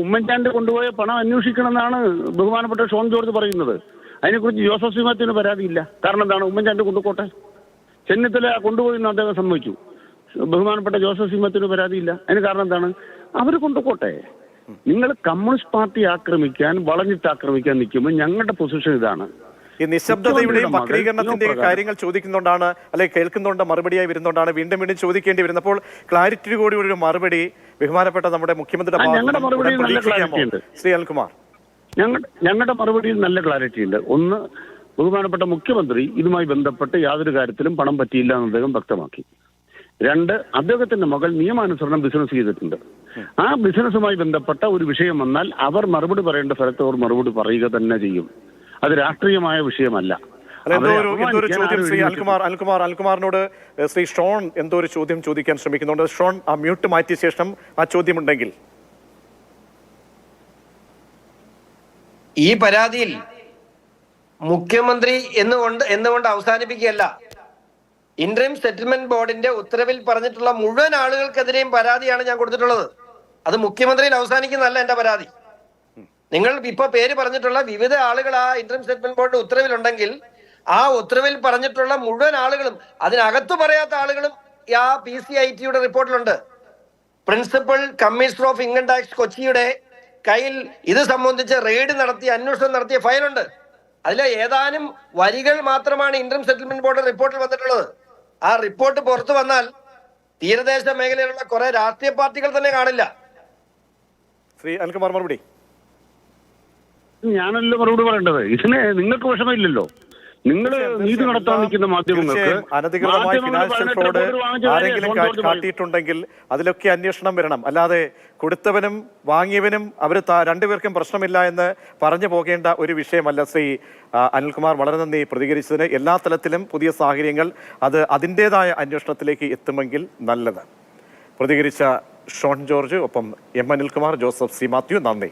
ഉമ്മൻചാണ്ടി കൊണ്ടുപോയ പണം അന്വേഷിക്കണം എന്നാണ് ബഹുമാനപ്പെട്ട ഷോൺ ജോർജ് പറയുന്നത്. അതിനെക്കുറിച്ച് ജോസഫ് സി മാത്യുവിന് പരാതിയില്ല. കാരണം എന്താണ്? ഉമ്മൻചാണ്ടി കൊണ്ടുപോട്ടെ. ചെന്നിത്തല കൊണ്ടുപോയി എന്ന് അദ്ദേഹം സമ്മതിച്ചു. ബഹുമാനപ്പെട്ട ജോസഫ് സി മാത്യുവിന് പരാതിയില്ല. അതിന് കാരണം എന്താണ്? അവർ കൊണ്ടുപോട്ടെ. നിങ്ങൾ കമ്മ്യൂണിസ്റ്റ് പാർട്ടി ആക്രമിക്കാൻ, വളഞ്ഞിട്ട് ആക്രമിക്കാൻ നിൽക്കുമ്പോൾ ഞങ്ങളുടെ പൊസിഷൻ ഇതാണ്. ഈ നിശബ്ദതയുടെയും വക്രീകരണത്തിന്റെയും കാര്യങ്ങൾ ചോദിക്കുന്നുകൊണ്ടാണ്, അല്ലെങ്കിൽ കേൾക്കുന്നുണ്ട്, മറുപടിയായി വരുന്നുകൊണ്ടാണ് വീണ്ടും വീണ്ടും ചോദിക്കേണ്ടി വരുന്നത്. അപ്പോൾ ക്ലാരിറ്റി കൂടി ഒരു മറുപടി ബഹുമാനപ്പെട്ട നമ്മുടെ മുഖ്യമന്ത്രിയുടെ ശ്രീ അനിൽകുമാർ, ഞങ്ങളുടെ മറുപടിയിൽ നല്ല ക്ലാരിറ്റി ഉണ്ട്. ഒന്ന്, ബഹുമാനപ്പെട്ട മുഖ്യമന്ത്രി ഇതുമായി ബന്ധപ്പെട്ട് യാതൊരു കാര്യത്തിലും പണം പറ്റിയില്ല എന്ന് അദ്ദേഹം വ്യക്തമാക്കി. 2, അദ്ദേഹത്തിന്റെ മകൾ നിയമാനുസരണം ബിസിനസ് ചെയ്തിട്ടുണ്ട്. ആ ബിസിനസ്സുമായി ബന്ധപ്പെട്ട ഒരു വിഷയം വന്നാൽ അവർ മറുപടി പറയേണ്ട സ്ഥലത്ത് അവർ മറുപടി പറയുക തന്നെ ചെയ്യും. അത് രാഷ്ട്രീയമായ വിഷയമല്ല. അല്ല, എന്തോ ഒരു ചോദ്യം ശ്രീ അനിൽകുമാറിനോട് ശ്രീ ഷോൺ എന്തോ ഒരു ചോദ്യം ചോദിക്കാൻ ശ്രമിക്കുന്നുണ്ട്. ഷോൺ, ആ മ്യൂട്ട് മാറ്റിയ ശേഷം ആ ചോദ്യം ഉണ്ടെങ്കിൽ. ഈ പരാതിയിൽ മുഖ്യമന്ത്രി എന്നുകൊണ്ട് അവസാനിപ്പിക്കുകയല്ല. ഇന്ററിം സെറ്റിൽമെന്റ് ബോർഡിന്റെ ഉത്തരവിൽ പറഞ്ഞിട്ടുള്ള മുഴുവൻ ആളുകൾക്കെതിരെയും പരാതിയാണ് ഞാൻ കൊടുത്തിട്ടുള്ളത്. അത് മുഖ്യമന്ത്രിയിൽ അവസാനിക്കുന്നതല്ല എന്റെ പരാതി. നിങ്ങൾ ഇപ്പൊ പേര് പറഞ്ഞിട്ടുള്ള വിവിധ ആളുകൾ ആ ഇന്ററിം സെറ്റിൽമെന്റ് ബോർഡിന്റെ ഉത്തരവിലുണ്ടെങ്കിൽ ആ ഉത്തരവിൽ പറഞ്ഞിട്ടുള്ള മുഴുവൻ ആളുകളും, അതിനകത്ത് പറയാത്ത ആളുകളും ആ PCIT-യുടെ റിപ്പോർട്ടിലുണ്ട്. Principal commissioner of income tax കൊച്ചിയുടെ കയ്യിൽ ഇത് സംബന്ധിച്ച് റെയ്ഡ് നടത്തിയ അന്വേഷണം നടത്തിയ ഫയലുണ്ട്. അതിലെ ഏതാനും വരികൾ മാത്രമാണ് ഇന്ററിം സെറ്റിൽമെന്റ് ബോർഡ് റിപ്പോർട്ടിൽ വന്നിട്ടുള്ളത്. ആ റിപ്പോർട്ട് പുറത്തു വന്നാൽ തീരദേശ മേഖലയിലുള്ള കുറെ രാഷ്ട്രീയ പാർട്ടികൾ തന്നെ കാണില്ല. ശ്രീ അനിൽകുമാർ, മറുപടി. ഞാനല്ലോ മറുപടി പറയേണ്ടത്. ഇതിന് നിങ്ങൾക്ക് വിഷമമില്ലല്ലോ. നിങ്ങൾ നീതി നടത്താൻ നിൽക്കുന്ന മാധ്യമങ്ങൾക്ക് അനധികൃതമായി ഫിനാൻഷ്യൽ ഫ്രോഡ് ആരെങ്കിലും കാട്ടിയിട്ടുണ്ടെങ്കിൽ അതിലൊക്കെ അന്വേഷണം വരണം. അല്ലാതെ കൊടുത്തവനും വാങ്ങിയവനും അവർ രണ്ടുപേർക്കും പ്രശ്നമില്ല എന്ന് പറഞ്ഞു പോകേണ്ട ഒരു വിഷയമല്ല. ശ്രീ അനിൽകുമാർ, വളരെ നന്ദി പ്രതികരിച്ചതിന്. എല്ലാ തലത്തിലും പുതിയ സാഹചര്യങ്ങൾ അത് അതിൻ്റെതായ അന്വേഷണത്തിലേക്ക് എത്തുമെങ്കിൽ നല്ലത്. പ്രതികരിച്ച ഷോൺ ജോർജ്, ഒപ്പം M. Anilkumar, Joseph C. Mathew, നന്ദി.